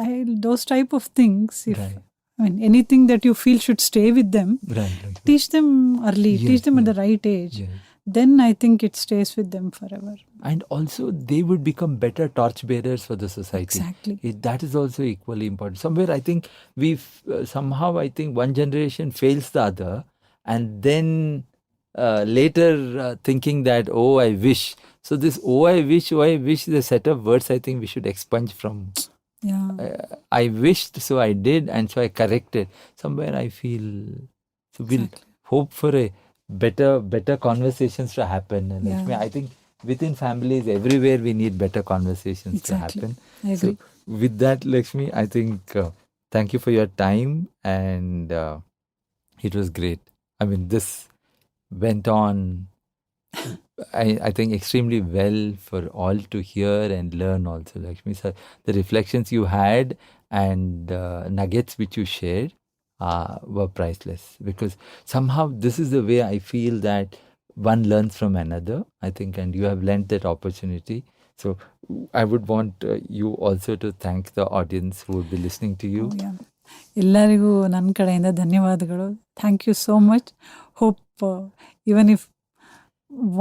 like those type of things, if Right. I mean anything that you feel should stay with them, Right. teach them early, Yes, teach them at yes. the right age. Yes. Then I think it stays with them forever. And also, they would become better torchbearers for the society. Exactly. That is also equally important. Somewhere, I think somehow, I think one generation fails the other, and then later thinking that, oh, I wish. So this, oh, I wish, is a set of words I think we should expunge from. Yeah. I wished, so I did, and so I corrected. Somewhere I feel, so we'll Exactly. hope for a better conversations to happen. And Lakshmi, Yeah. I think within families, everywhere we need better conversations Exactly. to happen. I agree. So with that, Lakshmi, I think thank you for your time, and it was great. I mean, this went on, I think, extremely well for all to hear and learn also, Lakshmi. So the reflections you had and nuggets which you shared were priceless, because somehow this is the way I feel that one learns from another, I think, and you have lent that opportunity. So I would want you also to thank the audience who would be listening to you. Yeah. ಎಲ್ಲರಿಗೂ ನನ್ನ ಕಡೆಯಿಂದ ಧನ್ಯವಾದಗಳು. Thank you so much. Hope even if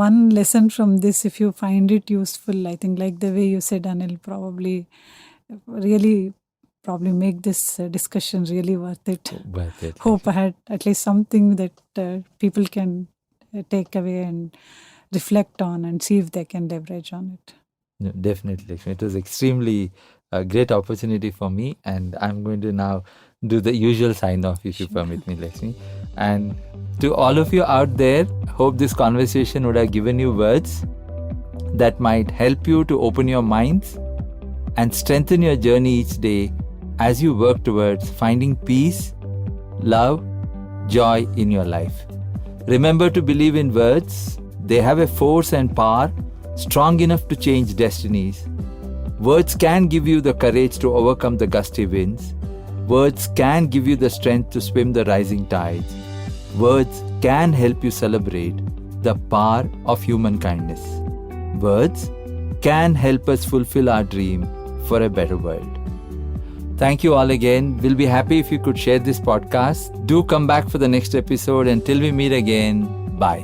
one lesson from this, if you find it useful, I think like the way you said, Anil, probably make this discussion really worth it. Worth it. Hope I had at least something that people can take away and reflect on and see if they can leverage on it. No, definitely, Lakshmi. It was extremely a great opportunity for me, and I'm going to now do the usual sign off, if you permit me, Lakshmi. And to all of you out there, hope this conversation would have given you words that might help you to open your minds and strengthen your journey each day as you work towards finding peace, love, joy in your life. Remember to believe in words. They have a force and power strong enough to change destinies. Words can give you the courage to overcome the gusty winds. Words can give you the strength to swim the rising tides. Words can help you celebrate the power of human kindness. Words can help us fulfill our dream for a better world. Thank you all again. We'll be happy if you could share this podcast. Do come back for the next episode. Until we meet again, bye.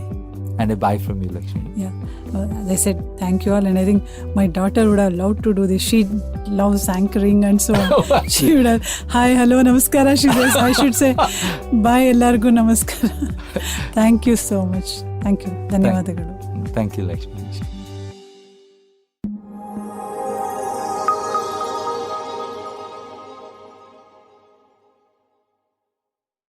And a bye from you, Lakshmi. Yeah. As I said, thank you all. And I think my daughter would have loved to do this. She loves anchoring and so on. She would have, hi, hello, namaskara. She says, I should say, bye, ellargu namaskara. Thank you so much. Thank you. ಧನ್ಯವಾದಗಳು. Thank you, Lakshmi.